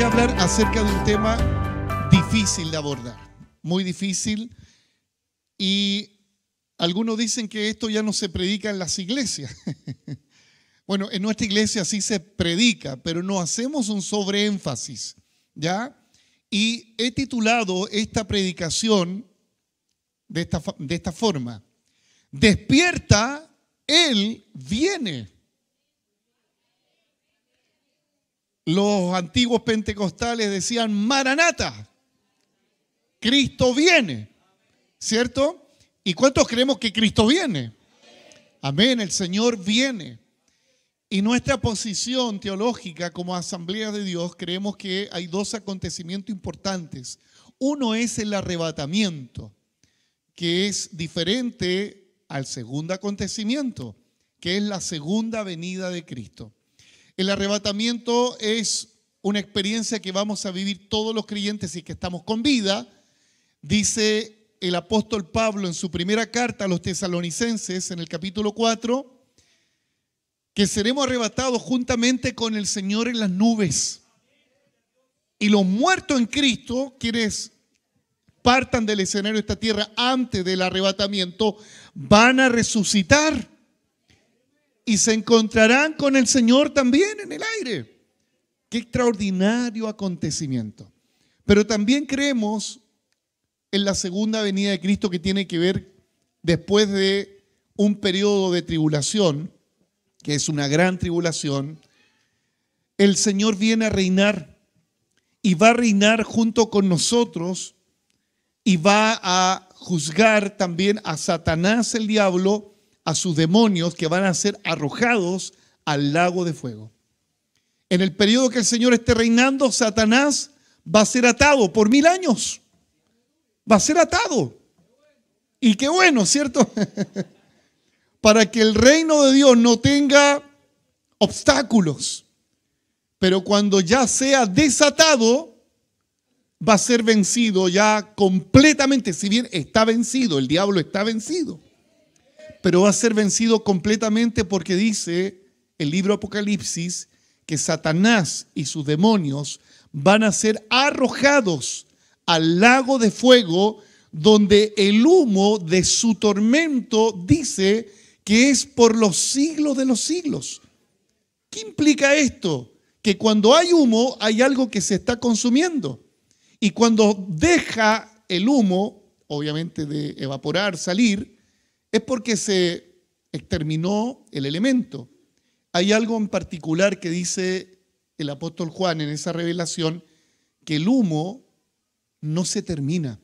a hablar acerca de un tema difícil de abordar, muy difícil, y algunos dicen que esto ya no se predica en las iglesias. Bueno, en nuestra iglesia sí se predica, pero no hacemos un sobreénfasis, ¿ya? Y he titulado esta predicación de esta forma: Despierta, Él viene. Los antiguos pentecostales decían Maranata, Cristo viene, ¿cierto? ¿Y cuántos creemos que Cristo viene? Amén, el Señor viene. Y nuestra posición teológica como Asamblea de Dios, creemos que hay dos acontecimientos importantes. Uno es el arrebatamiento, que es diferente al segundo acontecimiento, que es la segunda venida de Cristo. El arrebatamiento es una experiencia que vamos a vivir todos los creyentes y que estamos con vida. Dice el apóstol Pablo en su primera carta a los tesalonicenses, en el capítulo 4, que seremos arrebatados juntamente con el Señor en las nubes. Y los muertos en Cristo, quienes partan del escenario de esta tierra antes del arrebatamiento, van a resucitar y se encontrarán con el Señor también en el aire. Qué extraordinario acontecimiento. Pero también creemos en la segunda venida de Cristo, que tiene que ver después de un periodo de tribulación, que es una gran tribulación. El Señor viene a reinar y va a reinar junto con nosotros y va a juzgar también a Satanás, el diablo, a sus demonios, que van a ser arrojados al lago de fuego. En el periodo que el Señor esté reinando, Satanás va a ser atado por 1000 años. Va a ser atado. Y qué bueno, ¿cierto? Para que el reino de Dios no tenga obstáculos. Pero cuando ya sea desatado, va a ser vencido ya completamente. Si bien está vencido, el diablo está vencido, pero va a ser vencido completamente, porque dice el libro Apocalipsis que Satanás y sus demonios van a ser arrojados al lago de fuego, donde el humo de su tormento dice que es por los siglos de los siglos. ¿Qué implica esto? Que cuando hay humo hay algo que se está consumiendo, y cuando deja el humo, obviamente de evaporar, salir, es porque se exterminó el elemento. Hay algo en particular que dice el apóstol Juan en esa revelación, que el humo no se termina.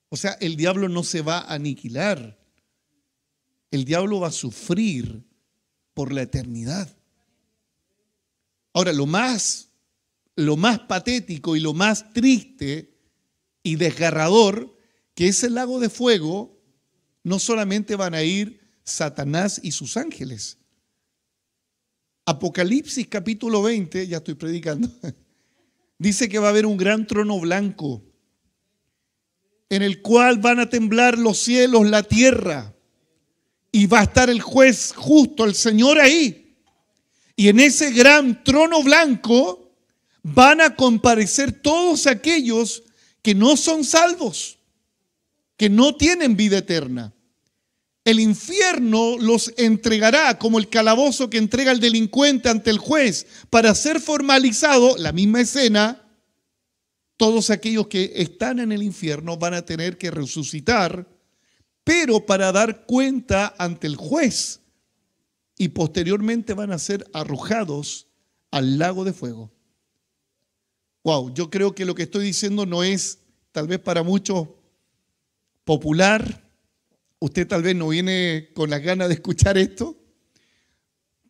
O sea, el diablo no se va a aniquilar. El diablo va a sufrir por la eternidad. Ahora, lo más patético y lo más triste y desgarrador, que ese lago de fuego, no solamente van a ir Satanás y sus ángeles. Apocalipsis capítulo 20, ya estoy predicando, dice que va a haber un gran trono blanco, en el cual van a temblar los cielos, la tierra, y va a estar el juez justo, el Señor ahí. Y en ese gran trono blanco van a comparecer todos aquellos que no son salvos, que no tienen vida eterna. El infierno los entregará como el calabozo que entrega el delincuente ante el juez para ser formalizado. La misma escena. Todos aquellos que están en el infierno van a tener que resucitar, pero para dar cuenta ante el juez, y posteriormente van a ser arrojados al lago de fuego. Wow, yo creo que lo que estoy diciendo no es tal vez para muchos popular. Usted tal vez no viene con las ganas de escuchar esto,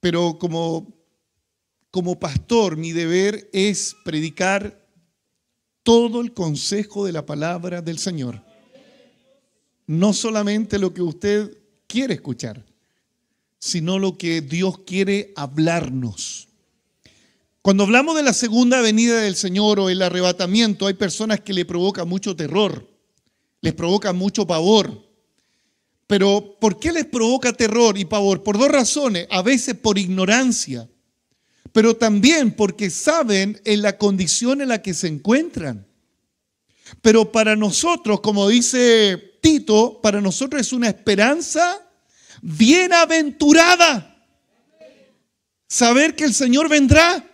pero como pastor, mi deber es predicar todo el consejo de la palabra del Señor. No solamente lo que usted quiere escuchar, sino lo que Dios quiere hablarnos. Cuando hablamos de la segunda venida del Señor o el arrebatamiento, hay personas que le provoca mucho terror, les provoca mucho pavor. Pero ¿por qué les provoca terror y pavor? Por dos razones. A veces por ignorancia, pero también porque saben en la condición en la que se encuentran. Pero para nosotros, como dice Tito, para nosotros es una esperanza bienaventurada. Saber que el Señor vendrá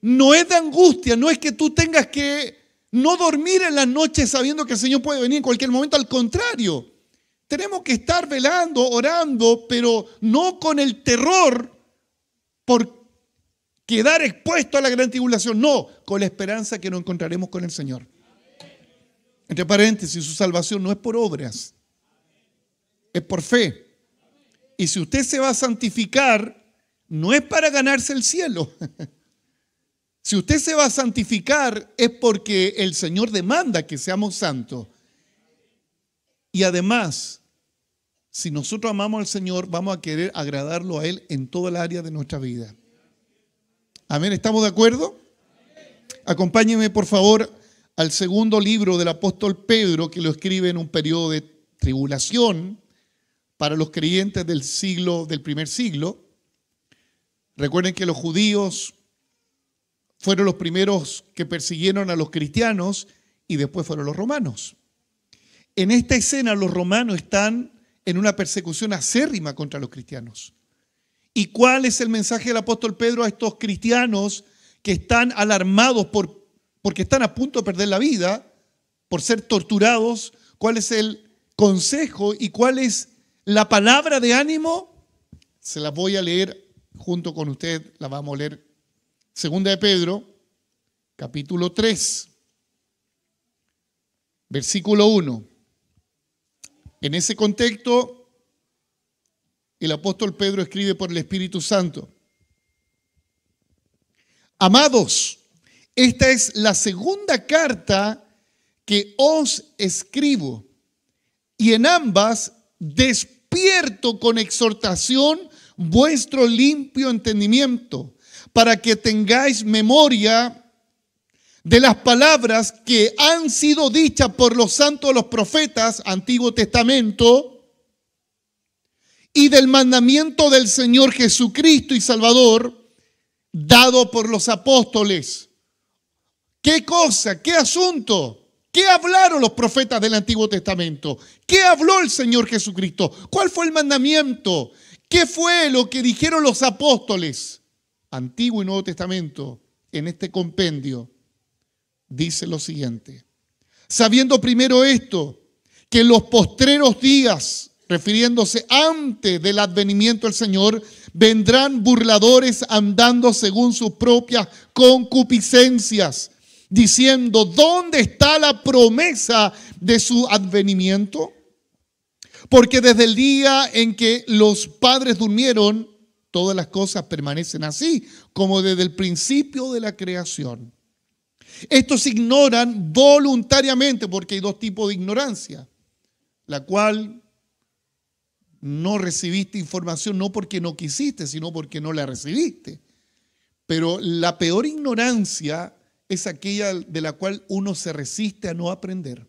no es de angustia, no es que tú tengas que no dormir en las noches sabiendo que el Señor puede venir en cualquier momento. Al contrario, tenemos que estar velando, orando, pero no con el terror por quedar expuesto a la gran tribulación, no, con la esperanza que nos encontraremos con el Señor. Entre paréntesis, su salvación no es por obras, es por fe. Y si usted se va a santificar, no es para ganarse el cielo. Si usted se va a santificar es porque el Señor demanda que seamos santos. Y además, si nosotros amamos al Señor, vamos a querer agradarlo a Él en toda el área de nuestra vida. Amén, ¿estamos de acuerdo? Acompáñenme por favor al segundo libro del apóstol Pedro, que lo escribe en un periodo de tribulación para los creyentes del primer siglo. Recuerden que los judíos fueron los primeros que persiguieron a los cristianos y después fueron los romanos. En esta escena los romanos están en una persecución acérrima contra los cristianos. ¿Y cuál es el mensaje del apóstol Pedro a estos cristianos que están alarmados porque están a punto de perder la vida, por ser torturados? ¿Cuál es el consejo y cuál es la palabra de ánimo? Se las voy a leer junto con usted, la vamos a leer. Segunda de Pedro, capítulo 3, versículo 1. En ese contexto, el apóstol Pedro escribe por el Espíritu Santo: Amados, esta es la segunda carta que os escribo, y en ambas despierto con exhortación vuestro limpio entendimiento, para que tengáis memoria de las palabras que han sido dichas por los santos, los profetas, Antiguo Testamento, y del mandamiento del Señor Jesucristo y Salvador, dado por los apóstoles. ¿Qué cosa? ¿Qué asunto? ¿Qué hablaron los profetas del Antiguo Testamento? ¿Qué habló el Señor Jesucristo? ¿Cuál fue el mandamiento? ¿Qué fue lo que dijeron los apóstoles? Antiguo y Nuevo Testamento, en este compendio, dice lo siguiente: sabiendo primero esto, que en los postreros días, refiriéndose antes del advenimiento del Señor, vendrán burladores andando según sus propias concupiscencias, diciendo: ¿dónde está la promesa de su advenimiento? Porque desde el día en que los padres durmieron, todas las cosas permanecen así, como desde el principio de la creación. Estos ignoran voluntariamente, porque hay dos tipos de ignorancia, la cual no recibiste información no porque no quisiste, sino porque no la recibiste. Pero la peor ignorancia es aquella de la cual uno se resiste a no aprender.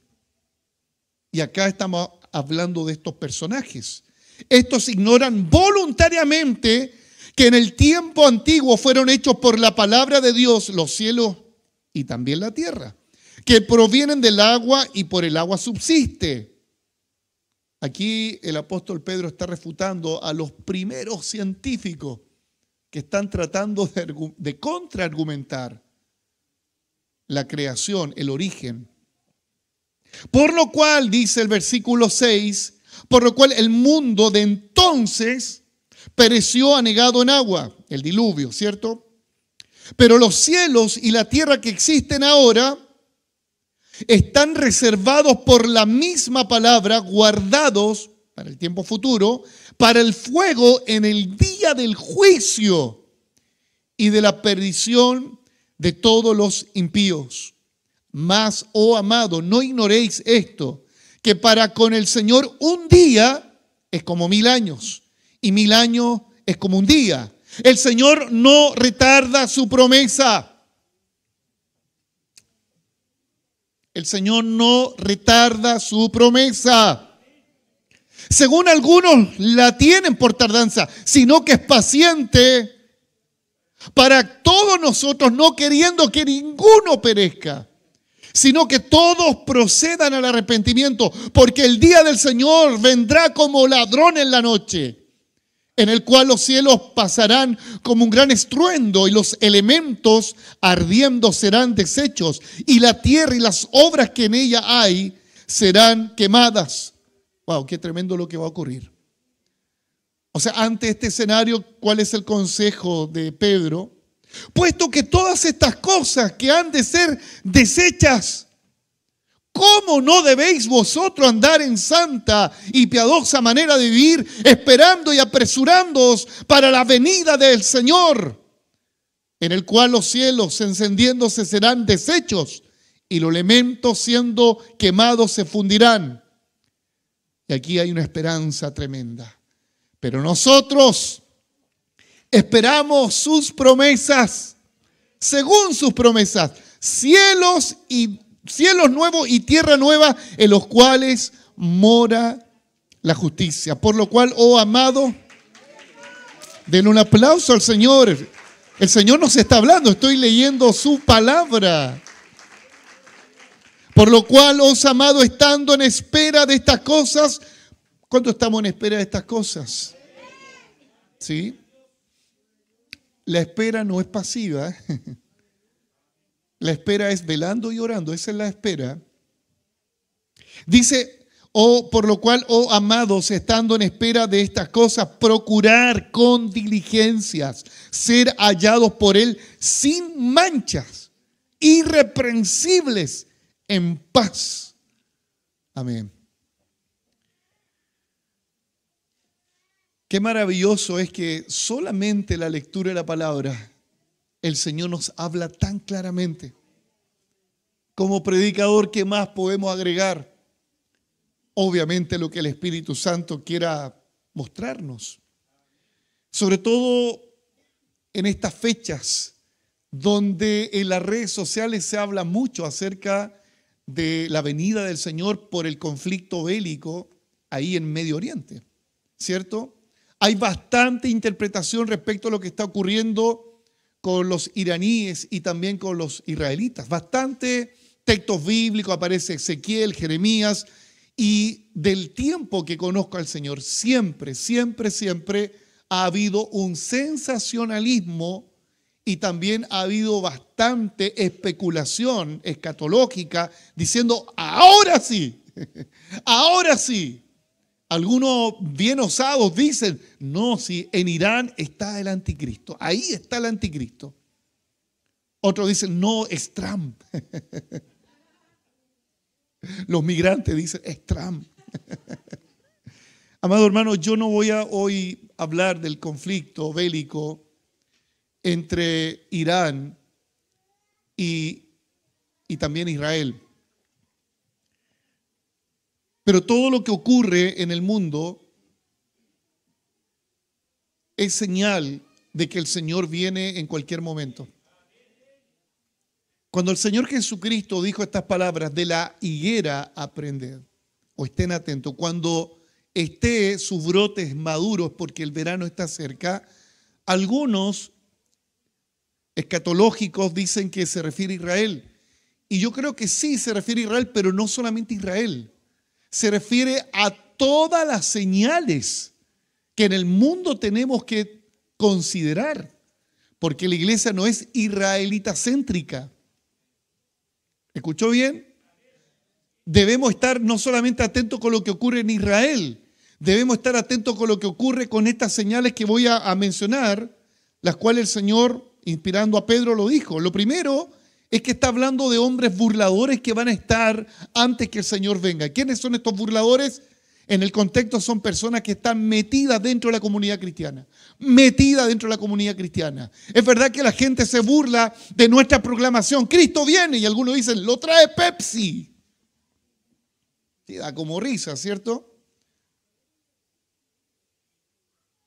Y acá estamos hablando de estos personajes. Estos ignoran voluntariamente que en el tiempo antiguo fueron hechos por la palabra de Dios los cielos y también la tierra, que provienen del agua y por el agua subsiste. Aquí el apóstol Pedro está refutando a los primeros científicos que están tratando de contraargumentar la creación, el origen. Por lo cual, dice el versículo 6, por lo cual el mundo de entonces pereció anegado en agua, el diluvio, ¿cierto? Pero los cielos y la tierra que existen ahora están reservados por la misma palabra, guardados para el tiempo futuro, para el fuego en el día del juicio y de la perdición de todos los impíos. Mas, oh amado, no ignoréis esto, que para con el Señor un día es como 1000 años, y 1000 años es como un día. El Señor no retarda su promesa. El Señor no retarda su promesa. Según algunos la tienen por tardanza, sino que es paciente para todos nosotros, no queriendo que ninguno perezca, sino que todos procedan al arrepentimiento, porque el día del Señor vendrá como ladrón en la noche, en el cual los cielos pasarán como un gran estruendo y los elementos ardiendo serán deshechos y la tierra y las obras que en ella hay serán quemadas. Wow, qué tremendo lo que va a ocurrir. O sea, ante este escenario, ¿cuál es el consejo de Pedro? Puesto que todas estas cosas que han de ser deshechas, ¿cómo no debéis vosotros andar en santa y piadosa manera de vivir, esperando y apresurándoos para la venida del Señor, en el cual los cielos encendiéndose serán deshechos y los elementos siendo quemados se fundirán? Y aquí hay una esperanza tremenda. Pero nosotros esperamos sus promesas, según sus promesas, cielos nuevos y tierra nueva, en los cuales mora la justicia. Por lo cual, oh amado, denle un aplauso al Señor. El Señor nos está hablando, estoy leyendo su palabra. Por lo cual, oh amado, estando en espera de estas cosas. ¿Cuánto estamos en espera de estas cosas? ¿Sí? La espera no es pasiva. La espera es velando y orando. Esa es la espera. Dice, por lo cual, oh amados, estando en espera de estas cosas, procurar con diligencias ser hallados por Él sin manchas, irreprensibles, en paz. Amén. Qué maravilloso es que solamente la lectura de la palabra, el Señor nos habla tan claramente. Como predicador, ¿qué más podemos agregar? Obviamente lo que el Espíritu Santo quiera mostrarnos. Sobre todo en estas fechas donde en las redes sociales se habla mucho acerca de la venida del Señor por el conflicto bélico ahí en Medio Oriente, ¿cierto? Hay bastante interpretación respecto a lo que está ocurriendo con los iraníes y también con los israelitas. Bastante textos bíblicos, aparece Ezequiel, Jeremías, y del tiempo que conozco al Señor, siempre ha habido un sensacionalismo y también ha habido bastante especulación escatológica diciendo, ahora sí, ahora sí. Algunos bien osados dicen, no, si en Irán está el anticristo, ahí está el anticristo. Otros dicen, no, es Trump. Los migrantes dicen, es Trump. Amado hermano, yo no voy a hoy hablar del conflicto bélico entre Irán y también Israel. Pero todo lo que ocurre en el mundo es señal de que el Señor viene en cualquier momento. Cuando el Señor Jesucristo dijo estas palabras, de la higuera aprended, o estén atentos, cuando esté sus brotes maduros porque el verano está cerca, algunos escatológicos dicen que se refiere a Israel. Y yo creo que sí se refiere a Israel, pero no solamente a Israel. Se refiere a todas las señales que en el mundo tenemos que considerar, porque la iglesia no es israelita céntrica. ¿Escuchó bien? Debemos estar no solamente atentos con lo que ocurre en Israel, debemos estar atentos con lo que ocurre con estas señales que voy a mencionar, las cuales el Señor, inspirando a Pedro, lo dijo. Lo primero es que está hablando de hombres burladores que van a estar antes que el Señor venga. ¿Quiénes son estos burladores? En el contexto son personas que están metidas dentro de la comunidad cristiana. Metidas dentro de la comunidad cristiana. Es verdad que la gente se burla de nuestra proclamación. Cristo viene y algunos dicen, lo trae Pepsi. Sí, da como risa, ¿cierto?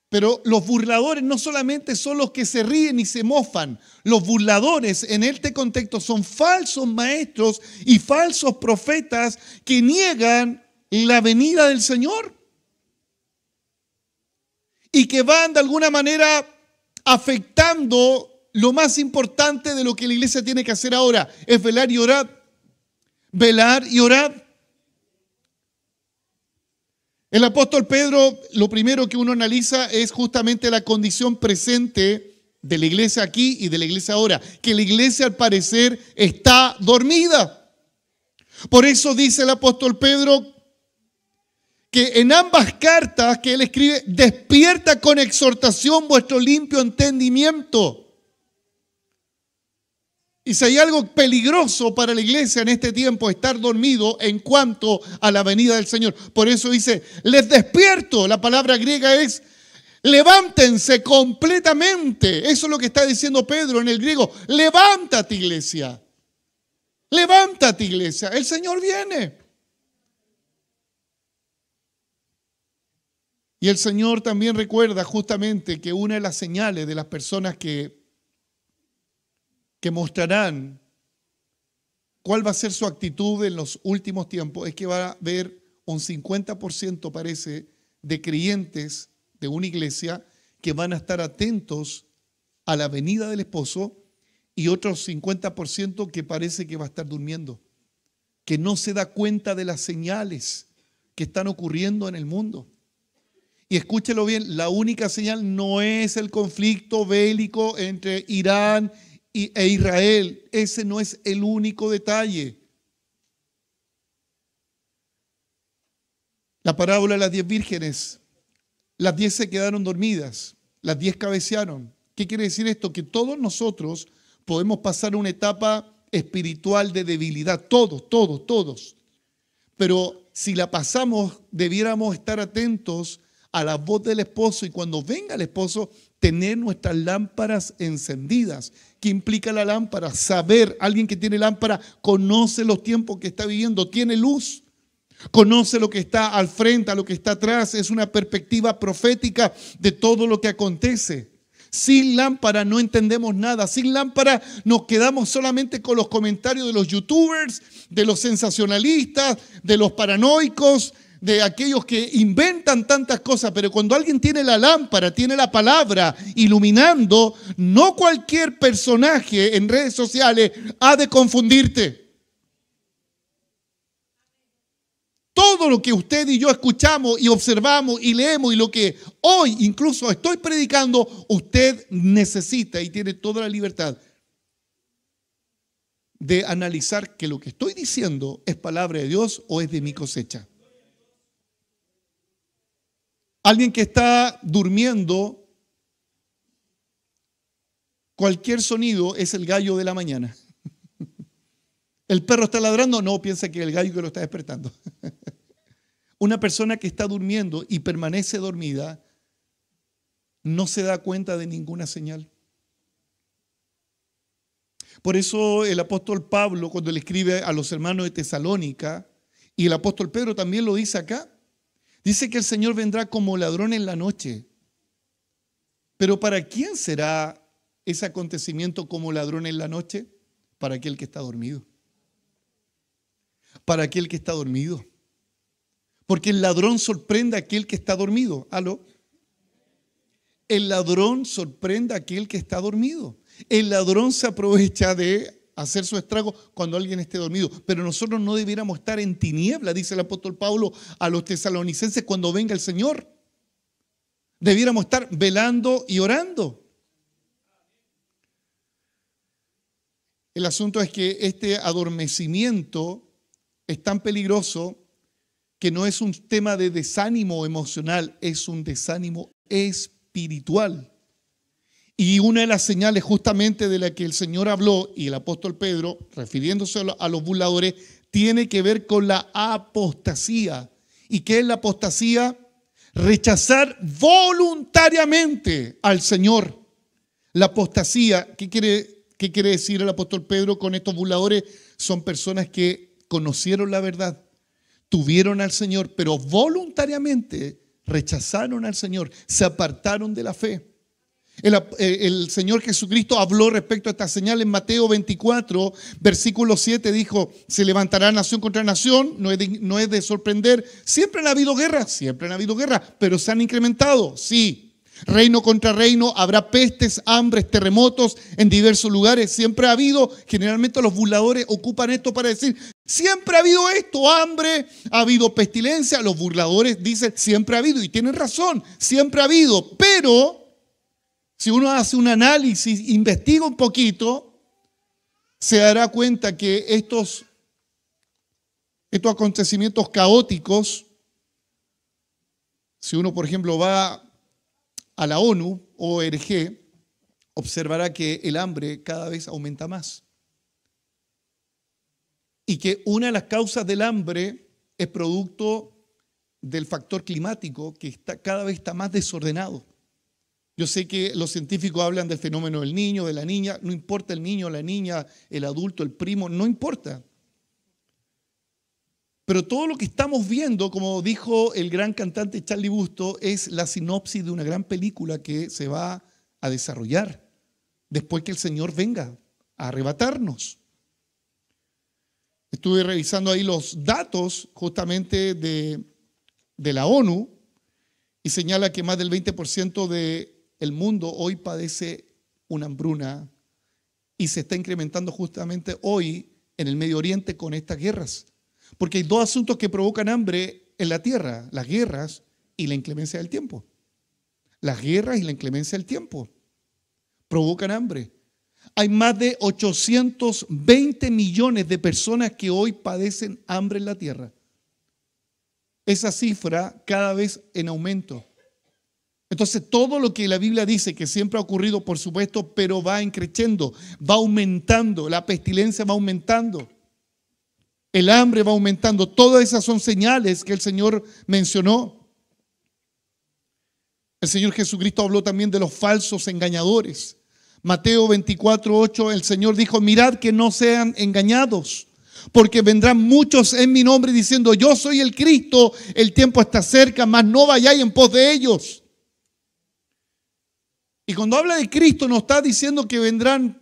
Pero los burladores no solamente son los que se ríen y se mofan. Los burladores en este contexto son falsos maestros y falsos profetas que niegan la venida del Señor y que van de alguna manera afectando lo más importante de lo que la iglesia tiene que hacer ahora es velar y orar. Velar y orar. El apóstol Pedro, lo primero que uno analiza es justamente la condición presente de la iglesia aquí y de la iglesia ahora, que la iglesia al parecer está dormida. Por eso dice el apóstol Pedro que en ambas cartas que él escribe, despierta con exhortación vuestro limpio entendimiento. Y si hay algo peligroso para la iglesia en este tiempo, estar dormido en cuanto a la venida del Señor. Por eso dice, les despierto. La palabra griega es, levántense completamente. Eso es lo que está diciendo Pedro en el griego. Levántate, iglesia. Levántate, iglesia. El Señor viene. Y el Señor también recuerda justamente que una de las señales de las personas que mostrarán cuál va a ser su actitud en los últimos tiempos es que va a haber un 50%, parece, de creyentes de una iglesia que van a estar atentos a la venida del esposo y otros 50% que parece que va a estar durmiendo, que no se da cuenta de las señales que están ocurriendo en el mundo. Y escúchelo bien, la única señal no es el conflicto bélico entre Irán e Israel. Ese no es el único detalle. La parábola de las 10 vírgenes, las 10 se quedaron dormidas, las 10 cabecearon. ¿Qué quiere decir esto? Que todos nosotros podemos pasar una etapa espiritual de debilidad, todos. Pero si la pasamos, debiéramos estar atentos a la voz del esposo y cuando venga el esposo, tener nuestras lámparas encendidas. ¿Qué implica la lámpara? Saber, alguien que tiene lámpara conoce los tiempos que está viviendo, tiene luz, conoce lo que está al frente, a lo que está atrás, es una perspectiva profética de todo lo que acontece. Sin lámpara no entendemos nada, sin lámpara nos quedamos solamente con los comentarios de los youtubers, de los sensacionalistas, de los paranoicos, de aquellos que inventan tantas cosas, pero cuando alguien tiene la lámpara, tiene la palabra iluminando, no cualquier personaje en redes sociales ha de confundirte. Todo lo que usted y yo escuchamos y observamos y leemos y lo que hoy incluso estoy predicando, usted necesita y tiene toda la libertad de analizar que lo que estoy diciendo es palabra de Dios o es de mi cosecha. Alguien que está durmiendo, cualquier sonido es el gallo de la mañana. El perro está ladrando, no, piensa que es el gallo que lo está despertando. Una persona que está durmiendo y permanece dormida no se da cuenta de ninguna señal. Por eso el apóstol Pablo, cuando le escribe a los hermanos de Tesalónica, y el apóstol Pedro también lo dice acá, dice que el Señor vendrá como ladrón en la noche. Pero ¿para quién será ese acontecimiento como ladrón en la noche? Para aquel que está dormido. Para aquel que está dormido. Porque el ladrón sorprende a aquel que está dormido. ¿Aló? El ladrón sorprende a aquel que está dormido. El ladrón se aprovecha de hacer su estrago cuando alguien esté dormido. Pero nosotros no debiéramos estar en tiniebla, dice el apóstol Pablo a los tesalonicenses cuando venga el Señor. Debiéramos estar velando y orando. El asunto es que este adormecimiento es tan peligroso que no es un tema de desánimo emocional, es un desánimo espiritual. Y una de las señales justamente de la que el Señor habló y el apóstol Pedro, refiriéndose a los burladores, tiene que ver con la apostasía. ¿Y qué es la apostasía? Rechazar voluntariamente al Señor. La apostasía, ¿qué quiere decir el apóstol Pedro con estos burladores? Son personas que conocieron la verdad, tuvieron al Señor, pero voluntariamente rechazaron al Señor, se apartaron de la fe. El Señor Jesucristo habló respecto a esta señal en Mateo 24, versículo 7, dijo, se levantará nación contra nación, no es de sorprender, siempre han habido guerras, pero se han incrementado, sí. reino contra reino, habrá pestes, hambres, terremotos en diversos lugares. Siempre ha habido, generalmente los burladores ocupan esto para decir, siempre ha habido esto, hambre, ha habido pestilencia. Los burladores dicen, siempre ha habido, y tienen razón, siempre ha habido. Pero si uno hace un análisis, investiga un poquito, se dará cuenta que estos acontecimientos caóticos, si uno, por ejemplo, va a la ONU, ORG, observará que el hambre cada vez aumenta más. Y que una de las causas del hambre es producto del factor climático que cada vez está más desordenado. Yo sé que los científicos hablan del fenómeno del niño, de la niña, no importa el niño, la niña, el adulto, el primo, no importa. Pero todo lo que estamos viendo, como dijo el gran cantante Charlie Busto, es la sinopsis de una gran película que se va a desarrollar después que el Señor venga a arrebatarnos. Estuve revisando ahí los datos justamente de la ONU y señala que más del 20% del mundo hoy padece una hambruna y se está incrementando justamente hoy en el Medio Oriente con estas guerras. Porque hay dos asuntos que provocan hambre en la tierra, las guerras y la inclemencia del tiempo. Las guerras y la inclemencia del tiempo provocan hambre. Hay más de 820 millones de personas que hoy padecen hambre en la tierra. Esa cifra cada vez en aumento. Entonces, todo lo que la Biblia dice que siempre ha ocurrido, por supuesto, pero va increciendo, va aumentando, la pestilencia va aumentando. El hambre va aumentando. Todas esas son señales que el Señor mencionó. El Señor Jesucristo habló también de los falsos engañadores. Mateo 24:8, el Señor dijo, mirad que no sean engañados, porque vendrán muchos en mi nombre diciendo, yo soy el Cristo, el tiempo está cerca, mas no vayáis en pos de ellos. Y cuando habla de Cristo no está diciendo que vendrán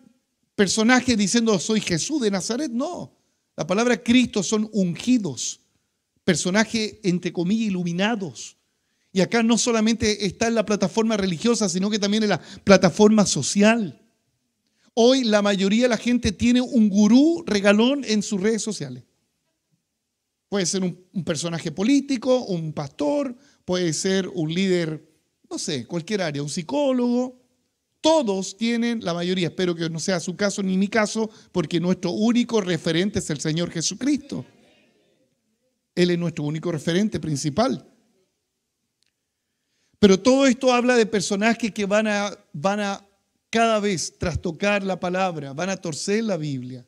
personajes diciendo, soy Jesús de Nazaret, no. La palabra Cristo son ungidos, personajes entre comillas iluminados. Y acá no solamente está en la plataforma religiosa, sino que también en la plataforma social. Hoy la mayoría de la gente tiene un gurú regalón en sus redes sociales. Puede ser un personaje político, un pastor, puede ser un líder, no sé, cualquier área, un psicólogo. Todos tienen, la mayoría, espero que no sea su caso ni mi caso, porque nuestro único referente es el Señor Jesucristo. Él es nuestro único referente principal. Pero todo esto habla de personajes que van a cada vez trastocar la palabra, van a torcer la Biblia.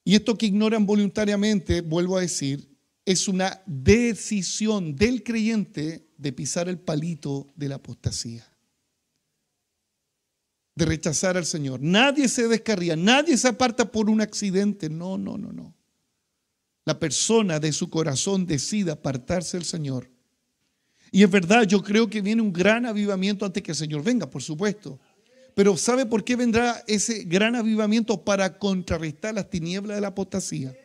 Y esto que ignoran voluntariamente, vuelvo a decir, es una decisión del creyente de pisar el palito de la apostasía, de rechazar al Señor. Nadie se descarría, nadie se aparta por un accidente. No. La persona de su corazón decide apartarse del Señor. Y es verdad, yo creo que viene un gran avivamiento antes que el Señor venga, por supuesto. Pero ¿sabe por qué vendrá ese gran avivamiento? Para contrarrestar las tinieblas de la apostasía.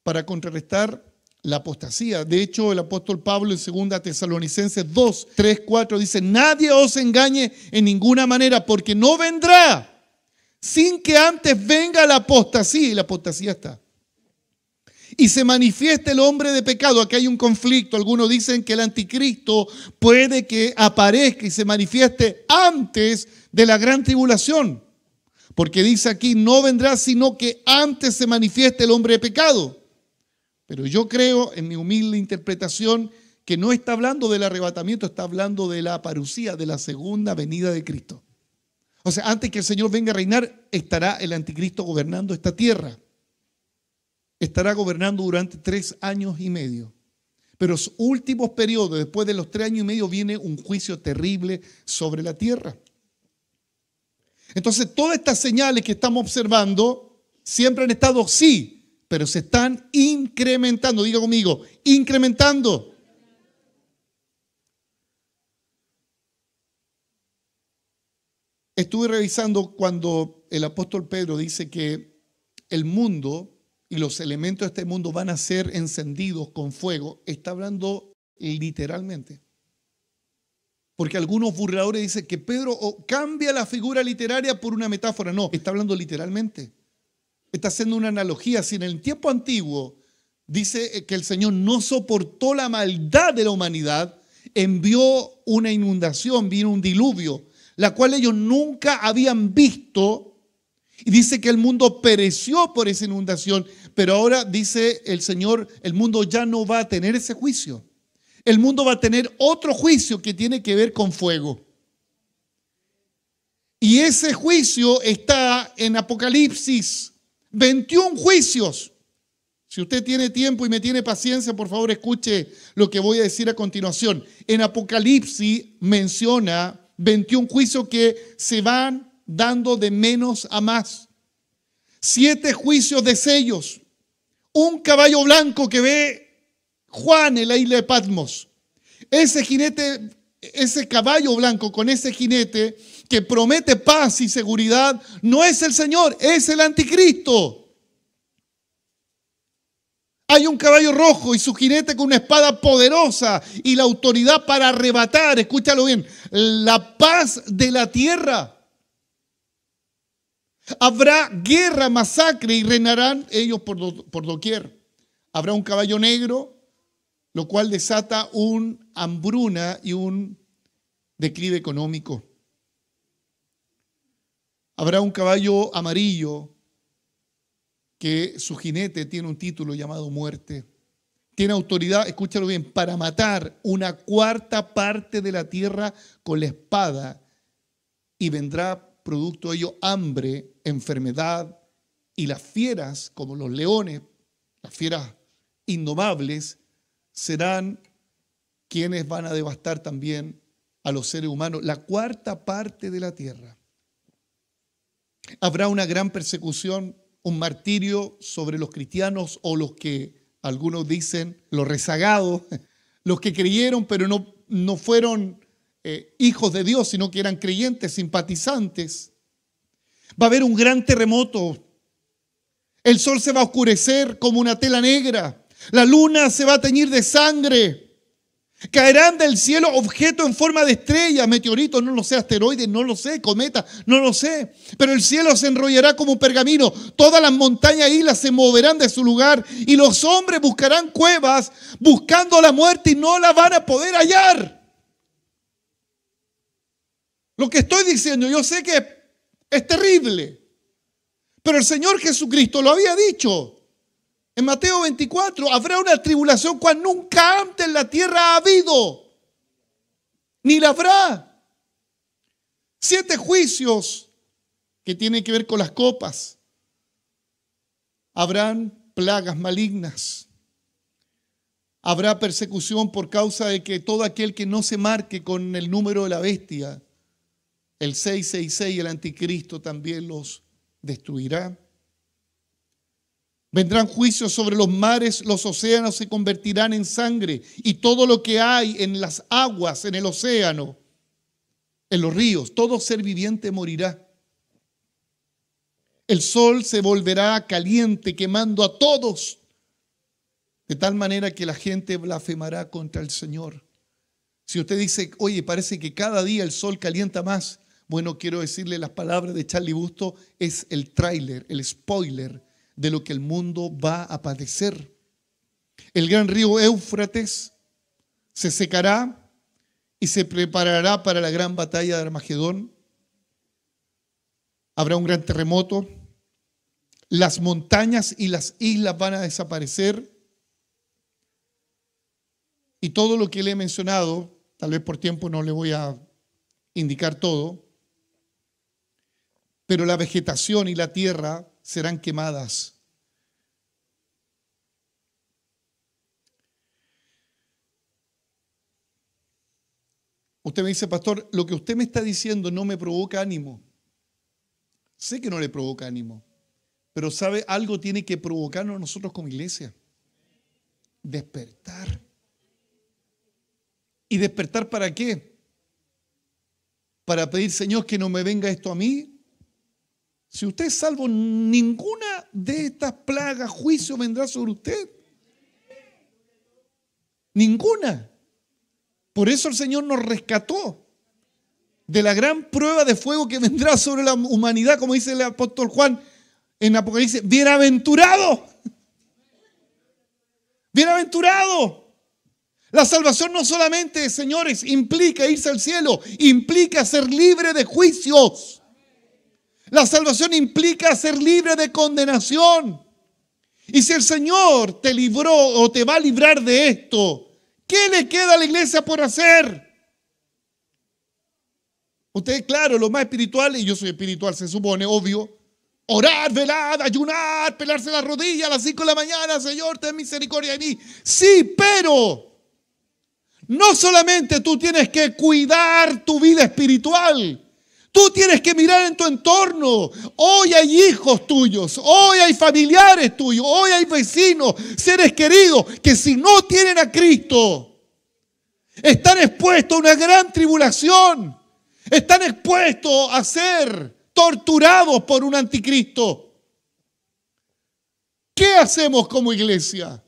Para contrarrestar la apostasía. De hecho, el apóstol Pablo en 2 Tesalonicenses 2, 3, 4 dice, nadie os engañe en ninguna manera, porque no vendrá sin que antes venga la apostasía. Y la apostasía está. Y se manifieste el hombre de pecado. Aquí hay un conflicto. Algunos dicen que el anticristo puede que aparezca y se manifieste antes de la gran tribulación. Porque dice aquí, no vendrá sino que antes se manifieste el hombre de pecado. Pero yo creo, en mi humilde interpretación, que no está hablando del arrebatamiento, está hablando de la parucía, de la segunda venida de Cristo. O sea, antes que el Señor venga a reinar, estará el anticristo gobernando esta tierra. Estará gobernando durante 3 años y medio. Pero los últimos periodos, después de los 3 años y medio, viene un juicio terrible sobre la tierra. Entonces, todas estas señales que estamos observando siempre han estado, sí, pero se están incrementando. Diga conmigo, incrementando. Estuve revisando cuando el apóstol Pedro dice que el mundo y los elementos de este mundo van a ser encendidos con fuego, está hablando literalmente. Porque algunos burladores dicen que Pedro cambia la figura literaria por una metáfora. No, está hablando literalmente. Está haciendo una analogía. Si en el tiempo antiguo dice que el Señor no soportó la maldad de la humanidad, envió una inundación, vino un diluvio, la cual ellos nunca habían visto. Y dice que el mundo pereció por esa inundación, pero ahora dice el Señor, el mundo ya no va a tener ese juicio. El mundo va a tener otro juicio que tiene que ver con fuego. Y ese juicio está en Apocalipsis, 21 juicios. Si usted tiene tiempo y me tiene paciencia, por favor escuche lo que voy a decir a continuación. En Apocalipsis menciona 21 juicios que se van dando de menos a más. 7 juicios de sellos. Un caballo blanco que ve Juan en la isla de Patmos. Ese jinete, ese caballo blanco con ese jinete que promete paz y seguridad, no es el Señor, es el anticristo. Hay un caballo rojo y su jinete con una espada poderosa y la autoridad para arrebatar, escúchalo bien, la paz de la tierra. Habrá guerra, masacre y reinarán ellos por doquier. Habrá un caballo negro, lo cual desata una hambruna y un declive económico. Habrá un caballo amarillo que su jinete tiene un título llamado muerte. Tiene autoridad, escúchalo bien, para matar una cuarta parte de la tierra con la espada, y vendrá producto de ello hambre, enfermedad, y las fieras, como los leones, las fieras indomables, serán quienes van a devastar también a los seres humanos, la cuarta parte de la tierra. Habrá una gran persecución, un martirio sobre los cristianos, o los que algunos dicen los rezagados, los que creyeron pero no fueron hijos de Dios, sino que eran creyentes, simpatizantes. Va a haber un gran terremoto. El sol se va a oscurecer como una tela negra. La luna se va a teñir de sangre. Caerán del cielo objetos en forma de estrella, meteoritos, no lo sé, asteroides, no lo sé, cometas, no lo sé. Pero el cielo se enrollará como un pergamino. Todas las montañas e islas se moverán de su lugar. Y los hombres buscarán cuevas buscando la muerte y no la van a poder hallar. Lo que estoy diciendo, yo sé que es terrible. Pero el Señor Jesucristo lo había dicho. En Mateo 24, habrá una tribulación cual nunca antes en la tierra ha habido, ni la habrá. 7 juicios que tienen que ver con las copas. Habrán plagas malignas. Habrá persecución por causa de que todo aquel que no se marque con el número de la bestia, el 666, el anticristo también los destruirá. Vendrán juicios sobre los mares, los océanos se convertirán en sangre, y todo lo que hay en las aguas, en el océano, en los ríos, todo ser viviente morirá. El sol se volverá caliente, quemando a todos, de tal manera que la gente blasfemará contra el Señor. Si usted dice, oye, parece que cada día el sol calienta más, bueno, quiero decirle, las palabras de Charlie Busto es el tráiler, el spoiler de lo que el mundo va a padecer. El gran río Éufrates se secará y se preparará para la gran batalla de Armagedón. Habrá un gran terremoto. Las montañas y las islas van a desaparecer. Y todo lo que le he mencionado, tal vez por tiempo no le voy a indicar todo, pero la vegetación y la tierra serán quemadas. Usted me dice, pastor, lo que usted me está diciendo no me provoca ánimo. Sé que no le provoca ánimo, pero sabe, algo tiene que provocarnos a nosotros como iglesia. Despertar. ¿Y despertar para qué? Para pedir, Señor, que no me venga esto a mí. Si usted es salvo, ninguna de estas plagas, juicio vendrá sobre usted. Ninguna. Por eso el Señor nos rescató de la gran prueba de fuego que vendrá sobre la humanidad, como dice el apóstol Juan en Apocalipsis. Bienaventurado. Bienaventurado. La salvación no solamente, señores, implica irse al cielo, implica ser libre de juicios. La salvación implica ser libre de condenación. Y si el Señor te libró o te va a librar de esto, ¿qué le queda a la iglesia por hacer? Usted, claro, lo más espiritual, y yo soy espiritual, se supone, obvio, orar, velar, ayunar, pelarse las rodillas a las 5 de la mañana, Señor, ten misericordia de mí. Sí, pero no solamente tú tienes que cuidar tu vida espiritual, tú tienes que mirar en tu entorno. Hoy hay hijos tuyos, hoy hay familiares tuyos, hoy hay vecinos, seres queridos, que si no tienen a Cristo, están expuestos a una gran tribulación, están expuestos a ser torturados por un anticristo. ¿Qué hacemos como iglesia?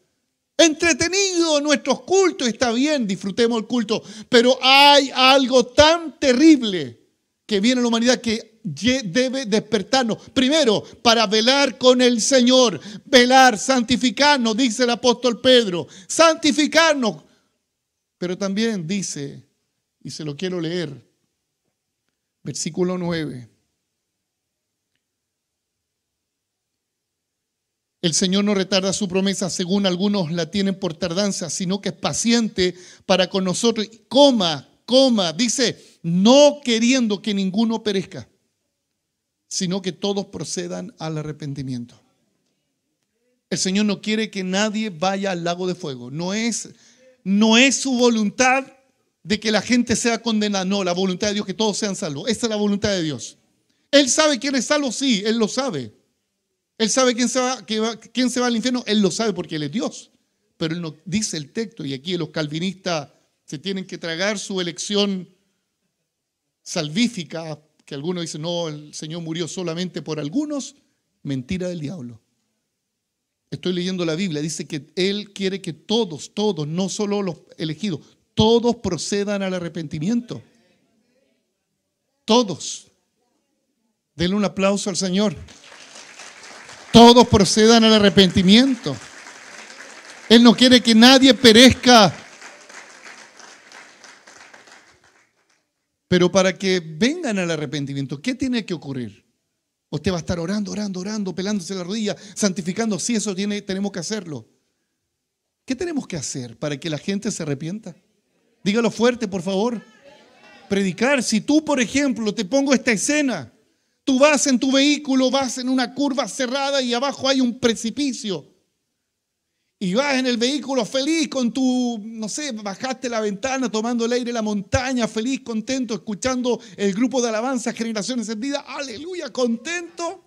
Entretenido nuestros cultos, está bien, disfrutemos el culto, pero hay algo tan terrible que viene en la humanidad que debe despertarnos. Primero, para velar con el Señor, velar, santificarnos, dice el apóstol Pedro, santificarnos. Pero también dice, y se lo quiero leer, versículo 9. El Señor no retarda su promesa, según algunos la tienen por tardanza, sino que es paciente para con nosotros. Dice, no queriendo que ninguno perezca, sino que todos procedan al arrepentimiento. El Señor no quiere que nadie vaya al lago de fuego. No es su voluntad de que la gente sea condenada. No, la voluntad de Dios es que todos sean salvos. Esa es la voluntad de Dios. Él sabe quién es salvo, sí, Él lo sabe. Él sabe quién se va al infierno, Él lo sabe porque Él es Dios. Pero Él no dice el texto, y aquí los calvinistas se tienen que tragar su elección salvífica, que algunos dicen, no, el Señor murió solamente por algunos. Mentira del diablo. Estoy leyendo la Biblia, dice que Él quiere que todos, no solo los elegidos, todos procedan al arrepentimiento. Todos. Denle un aplauso al Señor. Todos procedan al arrepentimiento. Él no quiere que nadie perezca. Pero para que vengan al arrepentimiento, ¿qué tiene que ocurrir? Usted va a estar orando, pelándose la rodilla, santificando. Sí, eso tenemos que hacerlo. ¿Qué tenemos que hacer para que la gente se arrepienta? Dígalo fuerte, por favor. Predicar. Si tú, por ejemplo, te pongo esta escena, tú vas en tu vehículo, vas en una curva cerrada y abajo hay un precipicio. Y vas en el vehículo feliz con tu, no sé, bajaste la ventana tomando el aire de la montaña, feliz, contento, escuchando el grupo de alabanza Generación Encendida, aleluya, contento.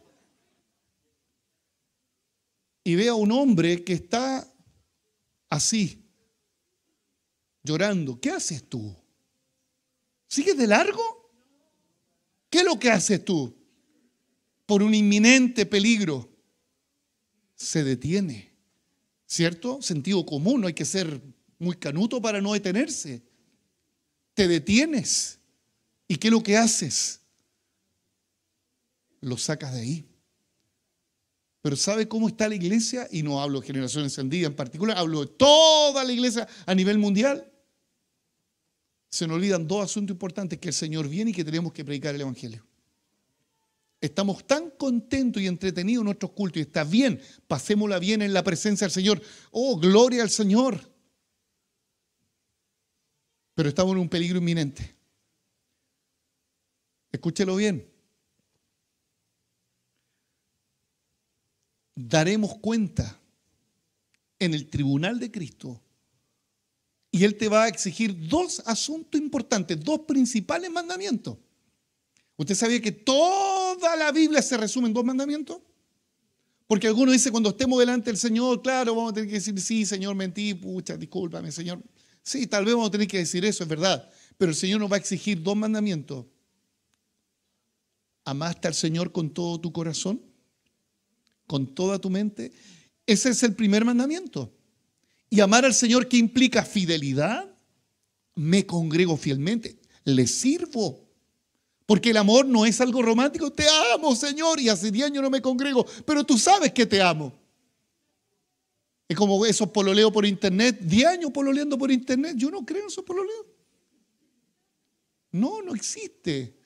Y ve a un hombre que está así, llorando. ¿Qué haces tú? ¿Sigues de largo? ¿Qué es lo que haces tú? Por un inminente peligro, se detiene. ¿Cierto? Sentido común, no hay que ser muy canuto para no detenerse. Te detienes. ¿Y qué es lo que haces? Lo sacas de ahí. Pero ¿sabe cómo está la iglesia? Y no hablo de Generación Encendida en particular, hablo de toda la iglesia a nivel mundial. Se nos olvidan dos asuntos importantes: que el Señor viene y que tenemos que predicar el Evangelio. Estamos tan contentos y entretenidos en nuestros cultos, y está bien, pasémosla bien en la presencia del Señor. Oh, gloria al Señor. Pero estamos en un peligro inminente. Escúchelo bien. Daremos cuenta en el tribunal de Cristo, y Él te va a exigir dos asuntos importantes, dos principales mandamientos. ¿Usted sabía que toda la Biblia se resume en dos mandamientos? Porque algunos dicen, cuando estemos delante del Señor, claro, vamos a tener que decir, sí, Señor, mentí, pucha, discúlpame, Señor. Sí, tal vez vamos a tener que decir eso, es verdad. Pero el Señor nos va a exigir dos mandamientos. ¿Amaste al Señor con todo tu corazón? con toda tu mente. Ese es el primer mandamiento. Y amar al Señor, ¿qué implica? Fidelidad. Me congrego fielmente, le sirvo. Porque el amor no es algo romántico. Te amo, Señor, y hace 10 años no me congrego, pero tú sabes que te amo. Es como esos pololeos por internet, 10 años pololeando por internet. Yo no creo en esos pololeos. No, no existe.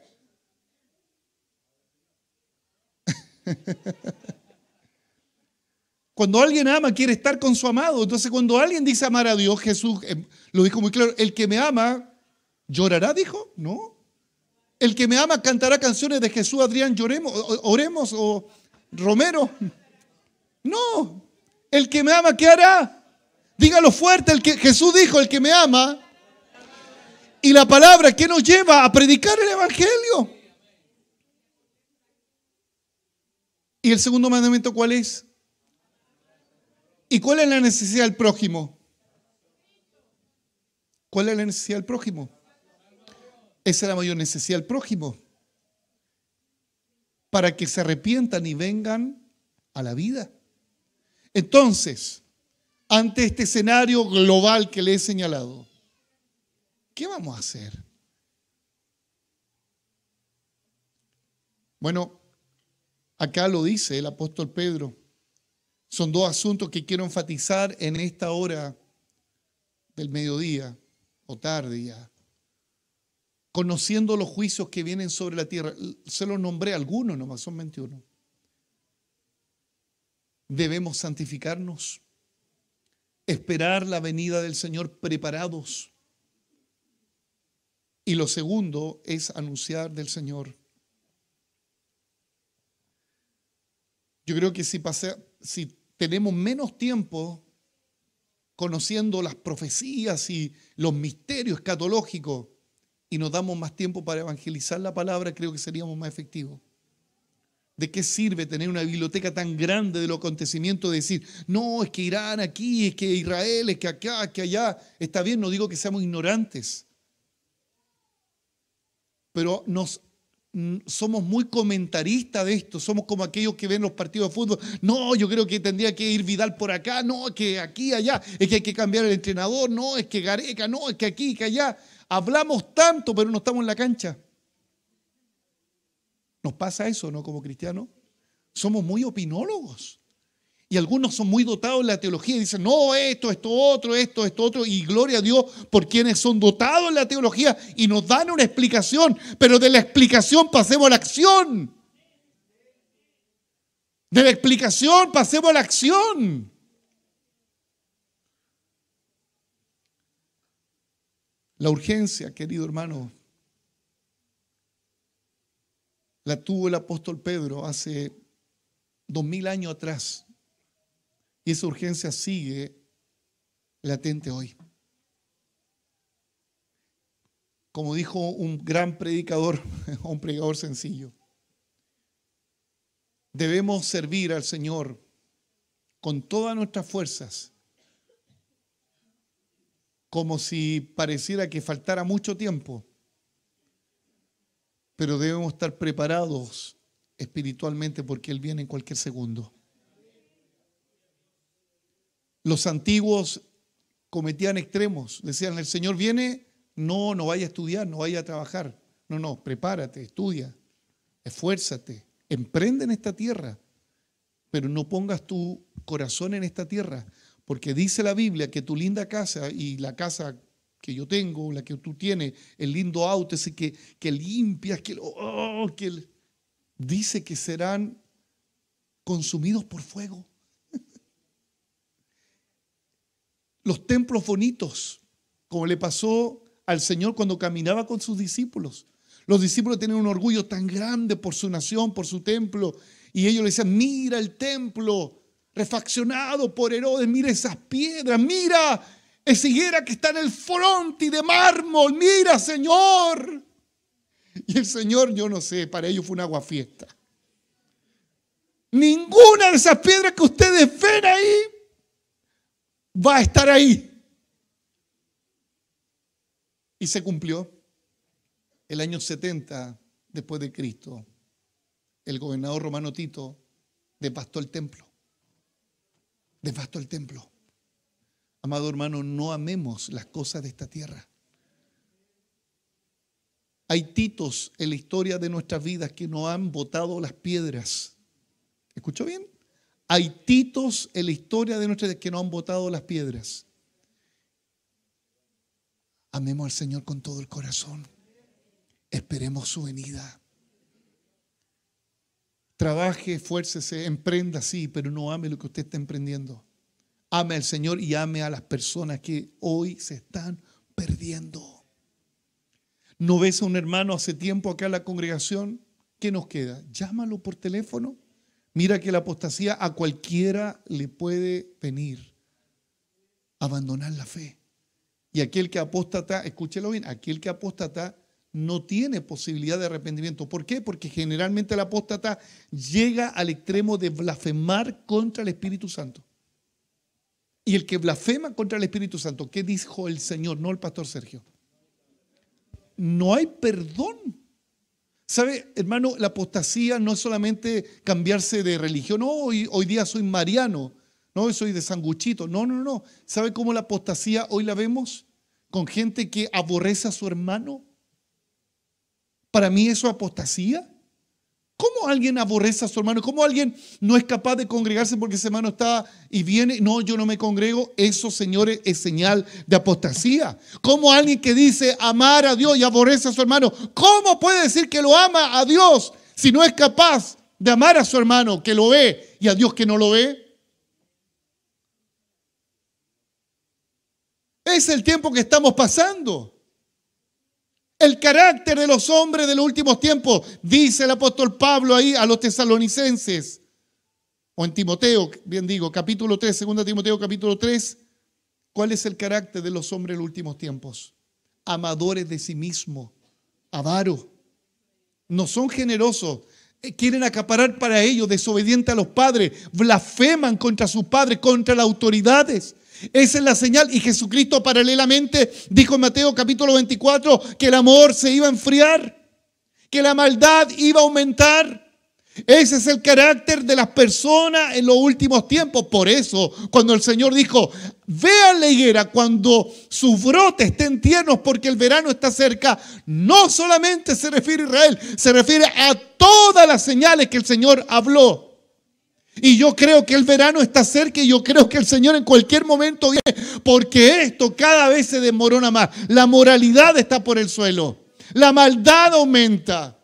Cuando alguien ama, quiere estar con su amado. Entonces, cuando alguien dice amar a Dios, Jesús lo dijo muy claro, el que me ama, ¿llorará? Dijo, ¿no? El que me ama cantará canciones de Jesús, Adrián, lloremos, oremos o Romero. No, el que me ama, ¿qué hará? Dígalo fuerte, Jesús dijo, el que me ama. Y la palabra que nos lleva a predicar el evangelio. ¿Y el segundo mandamiento cuál es? ¿Y cuál es la necesidad del prójimo? ¿Cuál es la necesidad del prójimo? Esa es la mayor necesidad del prójimo. Para que se arrepientan y vengan a la vida. Entonces, ante este escenario global que le he señalado, ¿qué vamos a hacer? Bueno, acá lo dice el apóstol Pedro. Son dos asuntos que quiero enfatizar en esta hora del mediodía o tarde ya. Conociendo los juicios que vienen sobre la tierra. Se los nombré algunos nomás, son 21. Debemos santificarnos, esperar la venida del Señor preparados. Y lo segundo es anunciar del Señor. Yo creo que si tenemos menos tiempo conociendo las profecías y los misterios escatológicos y nos damos más tiempo para evangelizar la palabra, creo que seríamos más efectivos. ¿De qué sirve tener una biblioteca tan grande de los acontecimientos? De decir, no, es que Irán aquí, es que Israel, es que acá, es que allá. Está bien, no digo que seamos ignorantes, pero somos muy comentaristas de esto. Somos como aquellos que ven los partidos de fútbol. No, yo creo que tendría que ir Vidal por acá. No, es que aquí, allá. Es que hay que cambiar el entrenador. No, es que Gareca. No, es que aquí, que allá. Hablamos tanto, pero no estamos en la cancha. ¿Nos pasa eso, no? Como cristianos. Somos muy opinólogos. Y algunos son muy dotados en la teología y dicen, no, esto otro. Y gloria a Dios por quienes son dotados en la teología y nos dan una explicación. Pero de la explicación pasemos a la acción. De la explicación pasemos a la acción. La urgencia, querido hermano, la tuvo el apóstol Pedro hace 2000 años atrás. Y esa urgencia sigue latente hoy. Como dijo un gran predicador, un predicador sencillo, debemos servir al Señor con todas nuestras fuerzas, como si pareciera que faltara mucho tiempo, pero debemos estar preparados espiritualmente porque Él viene en cualquier segundo. Los antiguos cometían extremos, decían, el Señor viene, no vaya a estudiar, no vaya a trabajar. No, prepárate, estudia, esfuérzate, emprende en esta tierra, pero no pongas tu corazón en esta tierra, porque dice la Biblia que tu linda casa y la casa que yo tengo, la que tú tienes, el lindo auto ese que limpias, dice que serán consumidos por fuego. Los templos bonitos, como le pasó al Señor cuando caminaba con sus discípulos. Los discípulos tenían un orgullo tan grande por su nación, por su templo, y ellos le decían, mira el templo refaccionado por Herodes, mira esas piedras, mira esa higuera que está en el frontis de mármol, mira, Señor. Y el Señor, yo no sé, para ellos fue un aguafiesta. Ninguna de esas piedras que ustedes ven ahí va a estar ahí. Y se cumplió el año 70 después de Cristo. El gobernador romano Tito devastó el templo. Devastó el templo. Amado hermano, no amemos las cosas de esta tierra. Hay titos en la historia de nuestras vidas que nos han botado las piedras. ¿Escuchó bien? Hay titos en la historia de nuestras vidas que nos han botado las piedras. Amemos al Señor con todo el corazón. Esperemos su venida. Trabaje, esfuércese, emprenda, sí, pero no ame lo que usted está emprendiendo. Ame al Señor y ame a las personas que hoy se están perdiendo. ¿No ves a un hermano hace tiempo acá en la congregación? ¿Qué nos queda? Llámalo por teléfono. Mira que la apostasía a cualquiera le puede venir. Abandonar la fe. Y aquel que apóstata, escúchelo bien, aquel que apóstata no tiene posibilidad de arrepentimiento. ¿Por qué? Porque generalmente el apóstata llega al extremo de blasfemar contra el Espíritu Santo. Y el que blasfema contra el Espíritu Santo, ¿qué dijo el Señor? No el pastor Sergio. No hay perdón. ¿Sabe, hermano? La apostasía no es solamente cambiarse de religión. No, hoy día soy mariano. No, soy de sanguchito. No. ¿Sabe cómo la apostasía hoy la vemos? Con gente que aborrece a su hermano. Para mí eso es apostasía. ¿Cómo alguien aborrece a su hermano? ¿Cómo alguien no es capaz de congregarse porque ese hermano está y viene? No, yo no me congrego. Eso, señores, es señal de apostasía. ¿Cómo alguien que dice amar a Dios y aborrece a su hermano? ¿Cómo puede decir que lo ama a Dios si no es capaz de amar a su hermano que lo ve y a Dios que no lo ve? Es el tiempo que estamos pasando. El carácter de los hombres de los últimos tiempos, dice el apóstol Pablo ahí a los tesalonicenses, o en Timoteo, bien digo, capítulo 3, 2 Timoteo capítulo 3, ¿cuál es el carácter de los hombres de los últimos tiempos? Amadores de sí mismos, avaros, no son generosos, quieren acaparar para ellos, desobedientes a los padres, blasfeman contra sus padres, contra las autoridades. Esa es la señal. Y Jesucristo paralelamente dijo en Mateo capítulo 24 que el amor se iba a enfriar, que la maldad iba a aumentar. Ese es el carácter de las personas en los últimos tiempos. Por eso, cuando el Señor dijo, vean la higuera cuando sus brotes estén tiernos porque el verano está cerca, no solamente se refiere a Israel, se refiere a todas las señales que el Señor habló. Y yo creo que el verano está cerca y yo creo que el Señor en cualquier momento viene, porque esto cada vez se desmorona más. La moralidad está por el suelo, la maldad aumenta,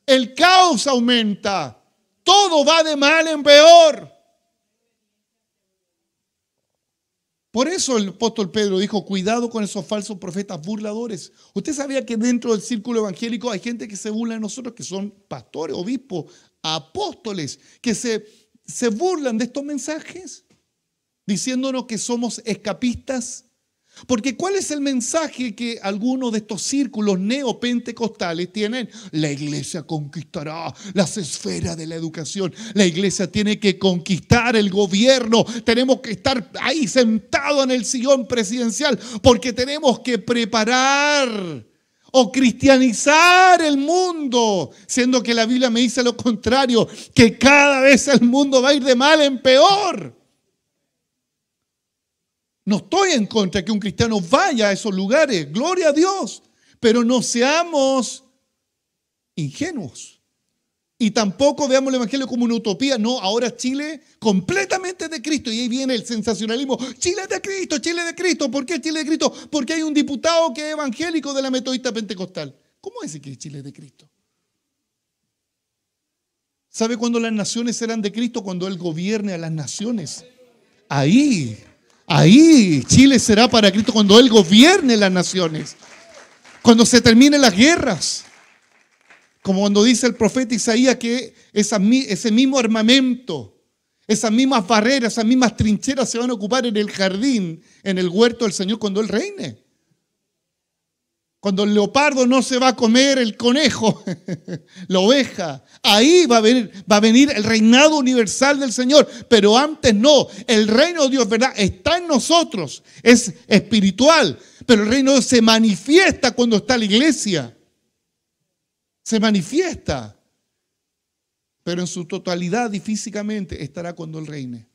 el caos aumenta, todo va de mal en peor. Por eso el apóstol Pedro dijo, cuidado con esos falsos profetas burladores. ¿Usted sabía que dentro del círculo evangélico hay gente que se burla de nosotros, que son pastores, obispos, apóstoles, que se burlan de estos mensajes, diciéndonos que somos escapistas? Porque ¿cuál es el mensaje que algunos de estos círculos neopentecostales tienen? La iglesia conquistará las esferas de la educación. La iglesia tiene que conquistar el gobierno. Tenemos que estar ahí sentados en el sillón presidencial porque tenemos que preparar o cristianizar el mundo, siendo que la Biblia me dice lo contrario, que cada vez el mundo va a ir de mal en peor. No estoy en contra de que un cristiano vaya a esos lugares, gloria a Dios, pero no seamos ingenuos. Y tampoco veamos el evangelio como una utopía. No, ahora Chile completamente de Cristo. Y ahí viene el sensacionalismo. Chile es de Cristo, Chile es de Cristo. ¿Por qué Chile es de Cristo? Porque hay un diputado que es evangélico de la metodista pentecostal. ¿Cómo es que Chile es de Cristo? ¿Sabe cuándo las naciones serán de Cristo? Cuando Él gobierne a las naciones. Ahí Chile será para Cristo, cuando Él gobierne las naciones. Cuando se terminen las guerras. Como cuando dice el profeta Isaías que ese mismo armamento, esas mismas barreras, esas mismas trincheras se van a ocupar en el jardín, en el huerto del Señor cuando Él reine. Cuando el leopardo no se va a comer el conejo, la oveja. Ahí va a venir el reinado universal del Señor. Pero antes no. El reino de Dios, ¿verdad?, está en nosotros. Es espiritual. Pero el reino de Dios se manifiesta cuando está la iglesia. Se manifiesta. pero en su totalidad y físicamente estará cuando Él reine.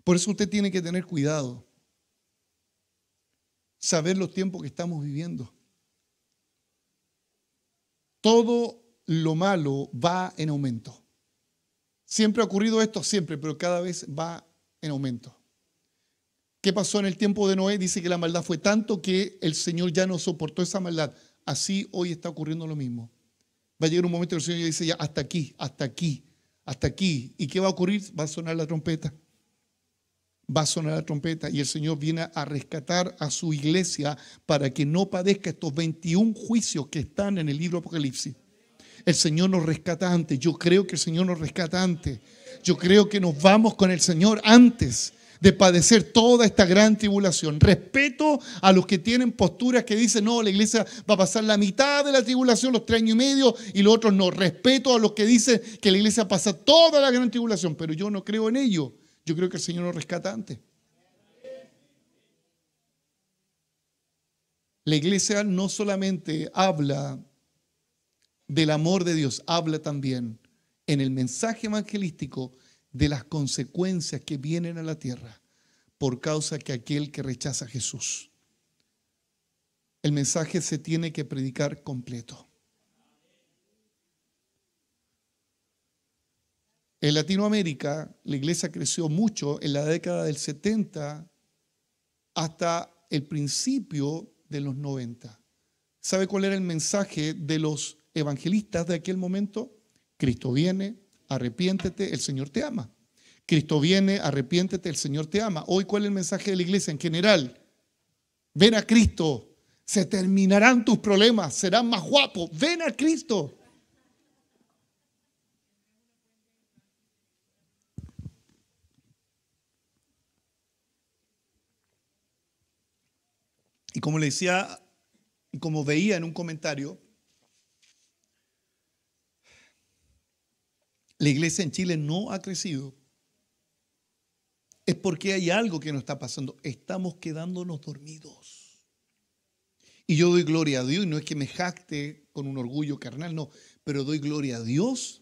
Por eso usted tiene que tener cuidado, saber los tiempos que estamos viviendo. Todo lo malo va en aumento. Siempre ha ocurrido esto, siempre, pero cada vez va en aumento. ¿Qué pasó en el tiempo de Noé? Dice que la maldad fue tanto que el Señor ya no soportó esa maldad. Así hoy está ocurriendo lo mismo. Va a llegar un momento en que el Señor dice ya hasta aquí, hasta aquí, hasta aquí. ¿Y qué va a ocurrir? Va a sonar la trompeta. Va a sonar la trompeta y el Señor viene a rescatar a su iglesia para que no padezca estos 21 juicios que están en el libro Apocalipsis. El Señor nos rescata antes. Yo creo que el Señor nos rescata antes. Yo creo que nos vamos con el Señor antes de padecer toda esta gran tribulación. Respeto a los que tienen posturas que dicen, no, la iglesia va a pasar la mitad de la tribulación, los 3 años y medio, y los otros no. Respeto a los que dicen que la iglesia pasa toda la gran tribulación, pero yo no creo en ello. Yo creo que el Señor nos rescata antes. La iglesia no solamente habla del amor de Dios, habla también en el mensaje evangelístico de las consecuencias que vienen a la tierra por causa que aquel que rechaza a Jesús. El mensaje se tiene que predicar completo. En Latinoamérica, la iglesia creció mucho en la década del 70 hasta el principio de los 90. ¿Sabe cuál era el mensaje de los evangelistas de aquel momento? Cristo viene, arrepiéntete, el Señor te ama. Cristo viene, arrepiéntete, el Señor te ama. Hoy, ¿cuál es el mensaje de la iglesia en general? Ven a Cristo, se terminarán tus problemas, serás más guapo. Ven a Cristo. Y como le decía, y como veía en un comentario, la iglesia en Chile no ha crecido. Es porque hay algo que nos está pasando. Estamos quedándonos dormidos. Y yo doy gloria a Dios, y no es que me jacte con un orgullo carnal, no, pero doy gloria a Dios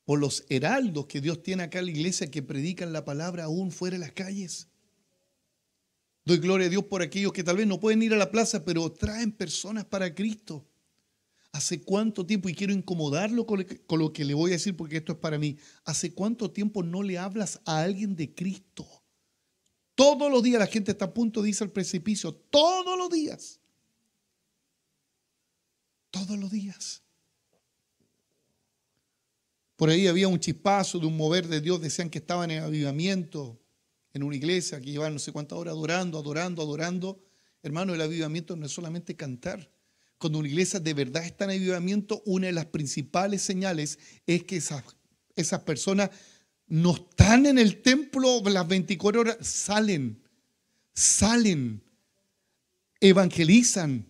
por los heraldos que Dios tiene acá en la iglesia que predican la palabra aún fuera de las calles. Doy gloria a Dios por aquellos que tal vez no pueden ir a la plaza, pero traen personas para Cristo. ¿Hace cuánto tiempo, y quiero incomodarlo con lo que le voy a decir porque esto es para mí, hace cuánto tiempo no le hablas a alguien de Cristo? Todos los días la gente está a punto de irse al precipicio, todos los días. Todos los días. Por ahí había un chispazo de un mover de Dios, decían que estaban en avivamiento en una iglesia, que llevaban no sé cuántas horas adorando. Hermano, el avivamiento no es solamente cantar. Cuando una iglesia de verdad está en avivamiento, una de las principales señales es que esas personas no están en el templo las 24 horas, salen, evangelizan,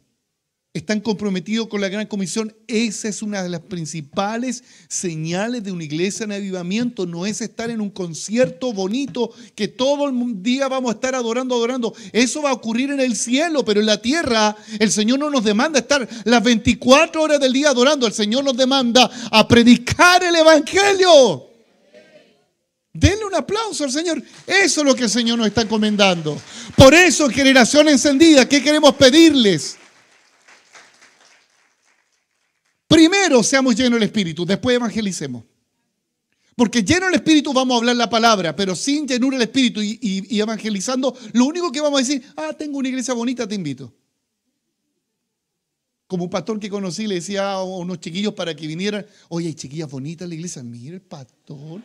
están comprometidos con la gran comisión. Esa es una de las principales señales de una iglesia en avivamiento. No es estar en un concierto bonito que todo el día vamos a estar adorando. Eso va a ocurrir en el cielo, pero en la tierra el Señor no nos demanda estar las 24 horas del día adorando. El Señor nos demanda a predicar el evangelio. Denle un aplauso al Señor. Eso es lo que el Señor nos está encomendando. Por eso, generación encendida, ¿qué queremos pedirles? Primero seamos llenos del Espíritu, después evangelicemos. Porque llenos del Espíritu vamos a hablar la palabra, pero sin llenura del Espíritu y evangelizando, lo único que vamos a decir, tengo una iglesia bonita, te invito. Como un pastor que conocí le decía a unos chiquillos para que vinieran, oye, hay chiquillas bonitas en la iglesia. Mira el pastor.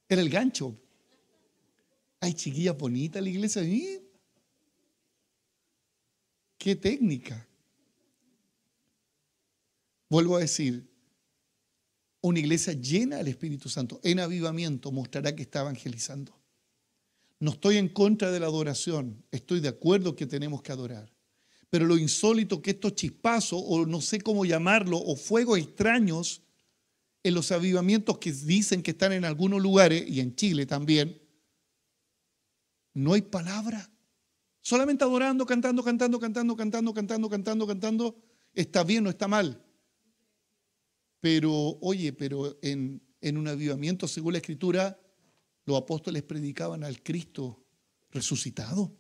Era el gancho. Hay chiquillas bonitas en la iglesia. Mira. Qué técnica. Vuelvo a decir, una iglesia llena del Espíritu Santo, en avivamiento, mostrará que está evangelizando. No estoy en contra de la adoración, estoy de acuerdo que tenemos que adorar. Pero lo insólito que estos chispazos, o no sé cómo llamarlo, o fuegos extraños en los avivamientos que dicen que están en algunos lugares, y en Chile también, no hay palabra. Solamente adorando, cantando, está bien o está mal. Pero, oye, pero en un avivamiento, según la Escritura, los apóstoles predicaban al Cristo resucitado.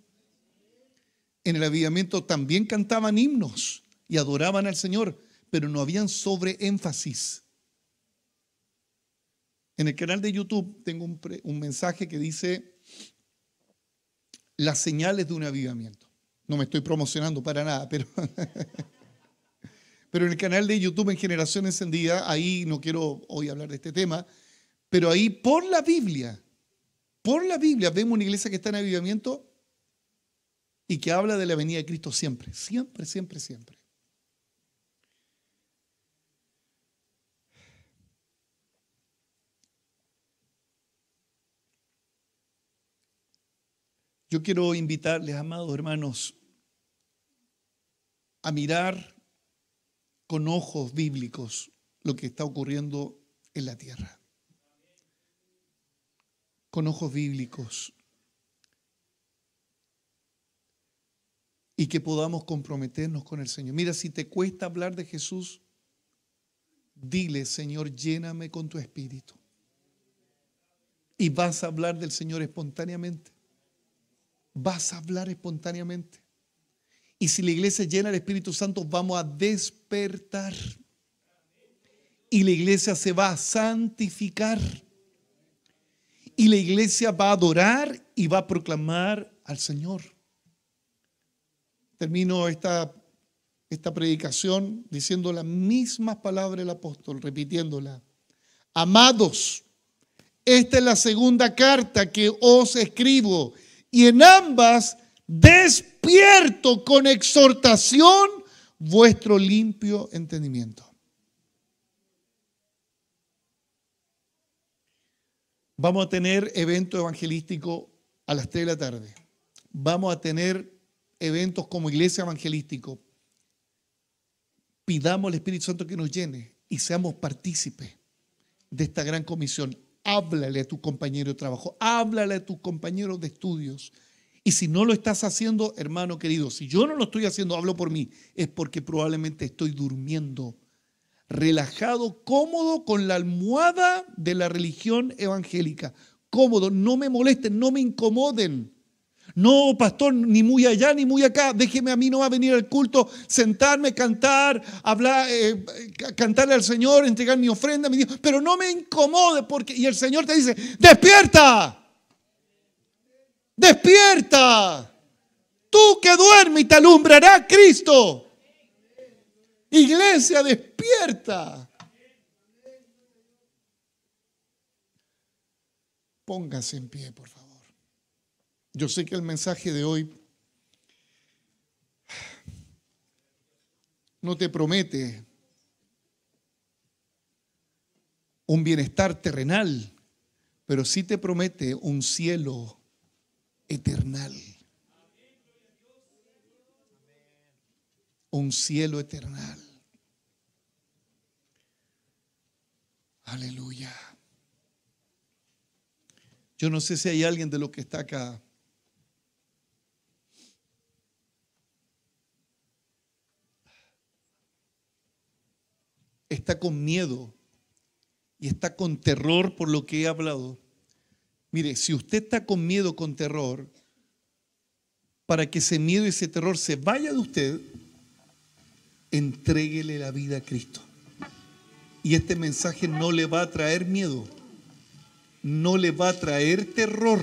En el avivamiento también cantaban himnos y adoraban al Señor, pero no habían sobreénfasis. En el canal de YouTube tengo un mensaje que dice las señales de un avivamiento. No me estoy promocionando para nada, pero en el canal de YouTube en Generación Encendida, ahí no quiero hoy hablar de este tema, pero ahí por la Biblia vemos una iglesia que está en avivamiento y que habla de la venida de Cristo siempre, siempre, siempre, siempre. Yo quiero invitarles, amados hermanos, a mirar con ojos bíblicos lo que está ocurriendo en la tierra. Con ojos bíblicos. Y que podamos comprometernos con el Señor. Mira, si te cuesta hablar de Jesús, dile: Señor, lléname con tu espíritu. Y vas a hablar del Señor espontáneamente. Vas a hablar espontáneamente. Y si la iglesia llena del Espíritu Santo, vamos a despertar. Y la iglesia se va a santificar. Y la iglesia va a adorar y va a proclamar al Señor. Termino esta predicación diciendo las mismas palabras del apóstol, repitiéndola. Amados, esta es la segunda carta que os escribo, y en ambas despierto con exhortación vuestro limpio entendimiento. Vamos a tener evento evangelístico a las 3 de la tarde. Vamos a tener eventos como iglesia evangelístico. Pidamos al Espíritu Santo que nos llene y seamos partícipes de esta gran comisión. Háblale a tu compañero de trabajo, háblale a tus compañeros de estudios. Y si no lo estás haciendo, hermano querido, si yo no lo estoy haciendo, hablo por mí, es porque probablemente estoy durmiendo, relajado, cómodo con la almohada de la religión evangélica. Cómodo, no me molesten, no me incomoden. No, pastor, ni muy allá ni muy acá. Déjeme a mí no va a venir al culto, sentarme, cantar, hablar, cantarle al Señor, entregar mi ofrenda, mi Dios, pero no me incomode porque y el Señor te dice: despierta. Despierta. Tú que duermes y te alumbrará Cristo. Iglesia, despierta. Póngase en pie, por favor. Yo sé que el mensaje de hoy no te promete un bienestar terrenal, pero sí te promete un cielo eternal. Un cielo eternal. Aleluya. Yo no sé si hay alguien de los que está acá está con miedo y está con terror por lo que he hablado. Mire, si usted está con miedo, con terror, para que ese miedo y ese terror se vaya de usted, entréguele la vida a Cristo. Y este mensaje no le va a traer miedo, no le va a traer terror,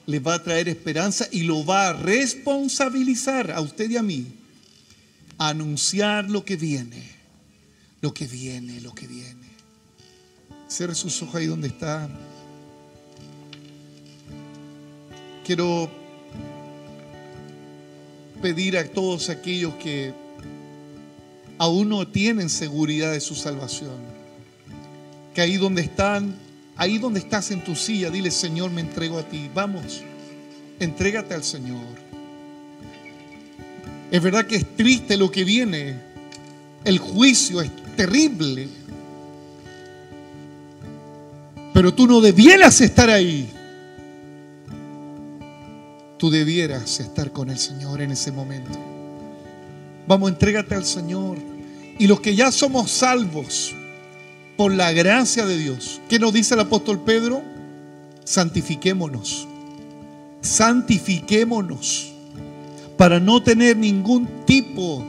le va a traer esperanza y lo va a responsabilizar a usted y a mí a anunciar lo que viene. Lo que viene, lo que viene. Cierre sus ojos ahí donde está. Quiero pedir a todos aquellos que aún no tienen seguridad de su salvación, que ahí donde están, ahí donde estás en tu silla, dile: Señor, me entrego a ti. Vamos, entrégate al Señor. Es verdad que es triste lo que viene. El juicio es terrible. Pero tú no debieras estar ahí. Tú debieras estar con el Señor en ese momento. Vamos, entrégate al Señor. Y los que ya somos salvos, por la gracia de Dios. ¿Qué nos dice el apóstol Pedro? Santifiquémonos. Santifiquémonos para no tener ningún tipo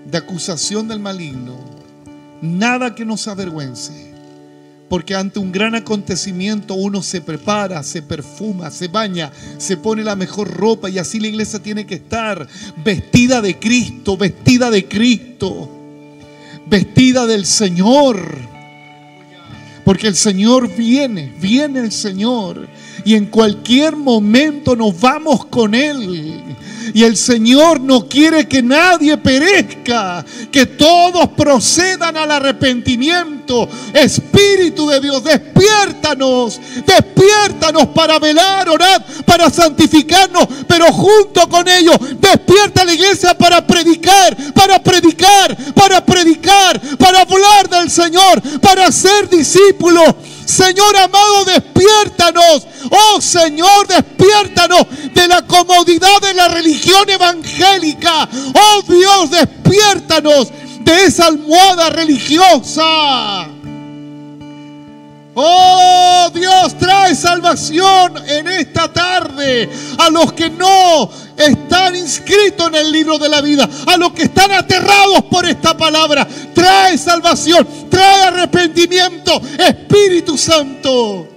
de acusación del maligno. Nada que nos avergüence. Porque ante un gran acontecimiento uno se prepara, se perfuma, se baña, se pone la mejor ropa, y así la iglesia tiene que estar vestida de Cristo, vestida de Cristo, vestida del Señor. Porque el Señor viene el Señor, y en cualquier momento nos vamos con Él. Y el Señor no quiere que nadie perezca, que todos procedan al arrepentimiento. Espíritu de Dios, despiértanos, despiértanos para velar, orar, para santificarnos, pero junto con ellos, despierta a la iglesia para predicar, para predicar, para predicar, para hablar del Señor, para ser discípulos. Señor amado, despiértanos. Oh Señor, despiértanos de la comodidad de la religión evangélica. Oh Dios, despiértanos de esa almohada religiosa. Oh Dios, trae salvación en esta tarde a los que no están inscritos en el libro de la vida, a los que están aterrados por esta palabra. Trae salvación, trae arrepentimiento, Espíritu Santo.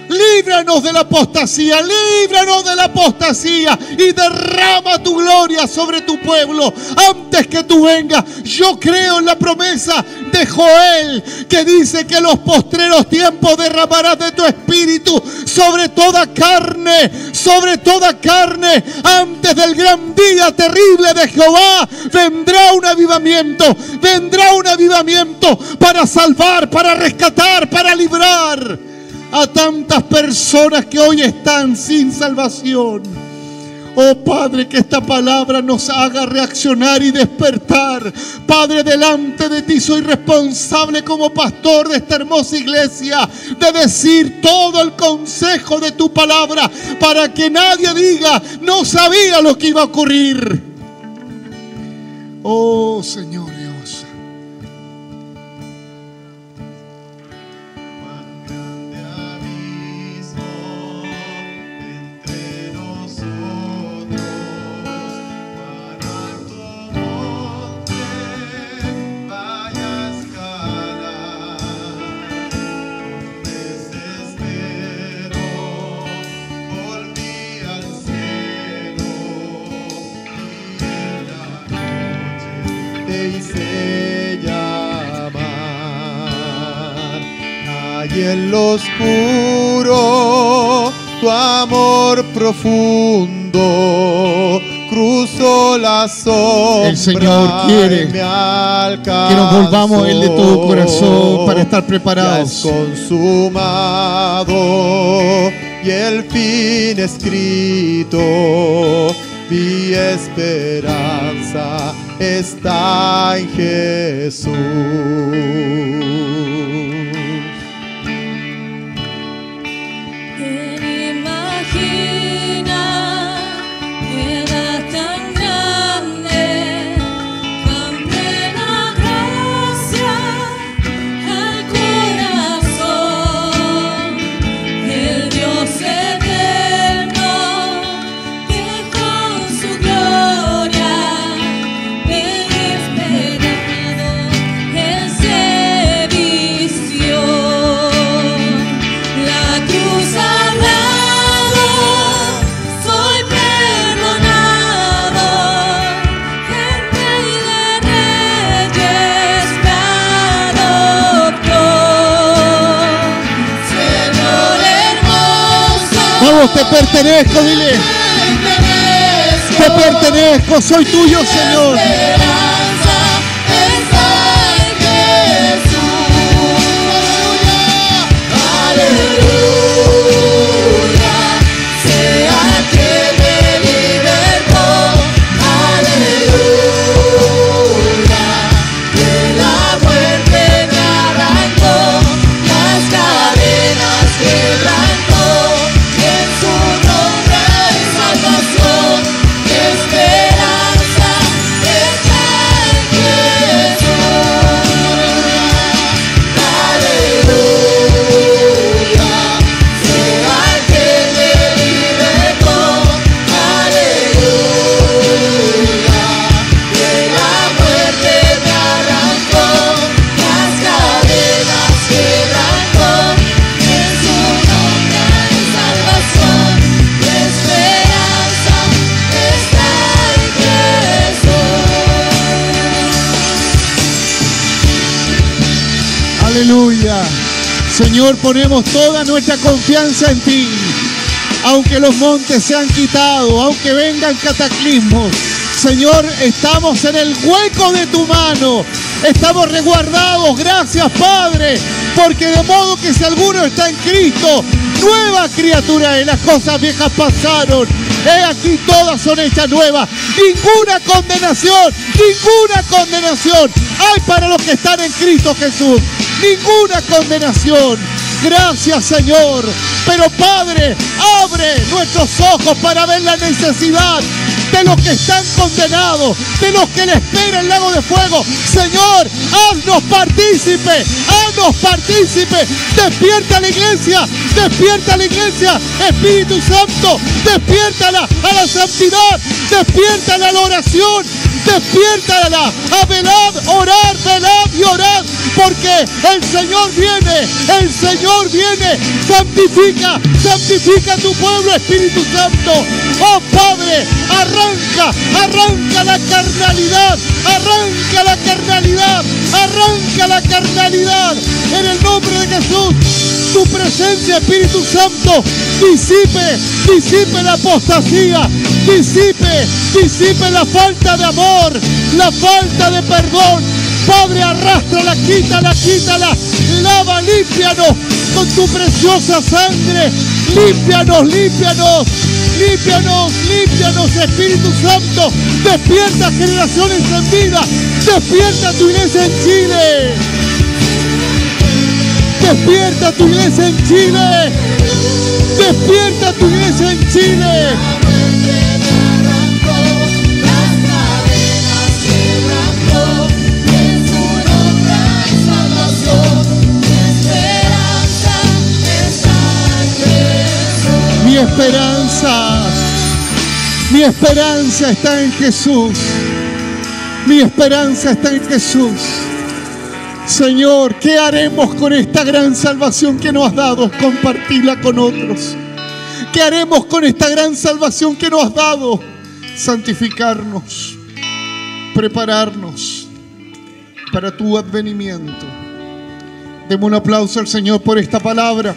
Líbranos de la apostasía, líbranos de la apostasía, y derrama tu gloria sobre tu pueblo antes que tú vengas. Yo creo en la promesa de Joel, que dice que en los postreros tiempos derramarás de tu espíritu sobre toda carne, sobre toda carne. Antes del gran día terrible de Jehová vendrá un avivamiento para salvar, para rescatar, para librar a tantas personas que hoy están sin salvación. Oh Padre, que esta palabra nos haga reaccionar y despertar. Padre, delante de ti soy responsable como pastor de esta hermosa iglesia de decir todo el consejo de tu palabra, para que nadie diga no sabía lo que iba a ocurrir. Oh Señor Dios. Y en lo oscuro tu amor profundo cruzó la sombra. El Señor quiere me alcanzó, que nos volvamos a Él de todo corazón para estar preparados. Ya es consumado y el fin escrito. Mi esperanza está en Jesús. Te pertenezco, dile. Te pertenezco, soy tuyo, Señor. vida. Señor, ponemos toda nuestra confianza en ti. Aunque los montes sean quitados, aunque vengan cataclismos, Señor, estamos en el hueco de tu mano. Estamos resguardados. Gracias, Padre, porque de modo que si alguno está en Cristo, nueva criatura es. Las cosas viejas pasaron. He aquí todas son hechas nuevas. Ninguna condenación hay para los que están en Cristo Jesús. Ninguna condenación. Gracias, Señor. Pero, Padre, abre nuestros ojos para ver la necesidad de los que están condenados, de los que le espera el lago de fuego. Señor, haznos partícipe. Despierta la iglesia. Espíritu Santo, despiértala a la santidad. Despiértala a la oración. Despiértala a velar, orar, velad y orad, porque el Señor viene. Santifica tu pueblo, Espíritu Santo. Oh Padre, arranca la carnalidad, en el nombre de Jesús. Tu presencia, Espíritu Santo, disipe la apostasía, disipe la falta de amor, la falta de perdón. Padre, arrástrala, quítala, lava, límpianos con tu preciosa sangre. Límpianos, Espíritu Santo. Despierta generaciones en vida. Despierta tu iglesia en Chile. Despierta tu iglesia en Chile. Mi esperanza está en Jesús. Señor, ¿qué haremos con esta gran salvación que nos has dado? Compartirla con otros. ¿Qué haremos con esta gran salvación que nos has dado? Santificarnos, prepararnos para tu advenimiento. Demos un aplauso al Señor por esta palabra.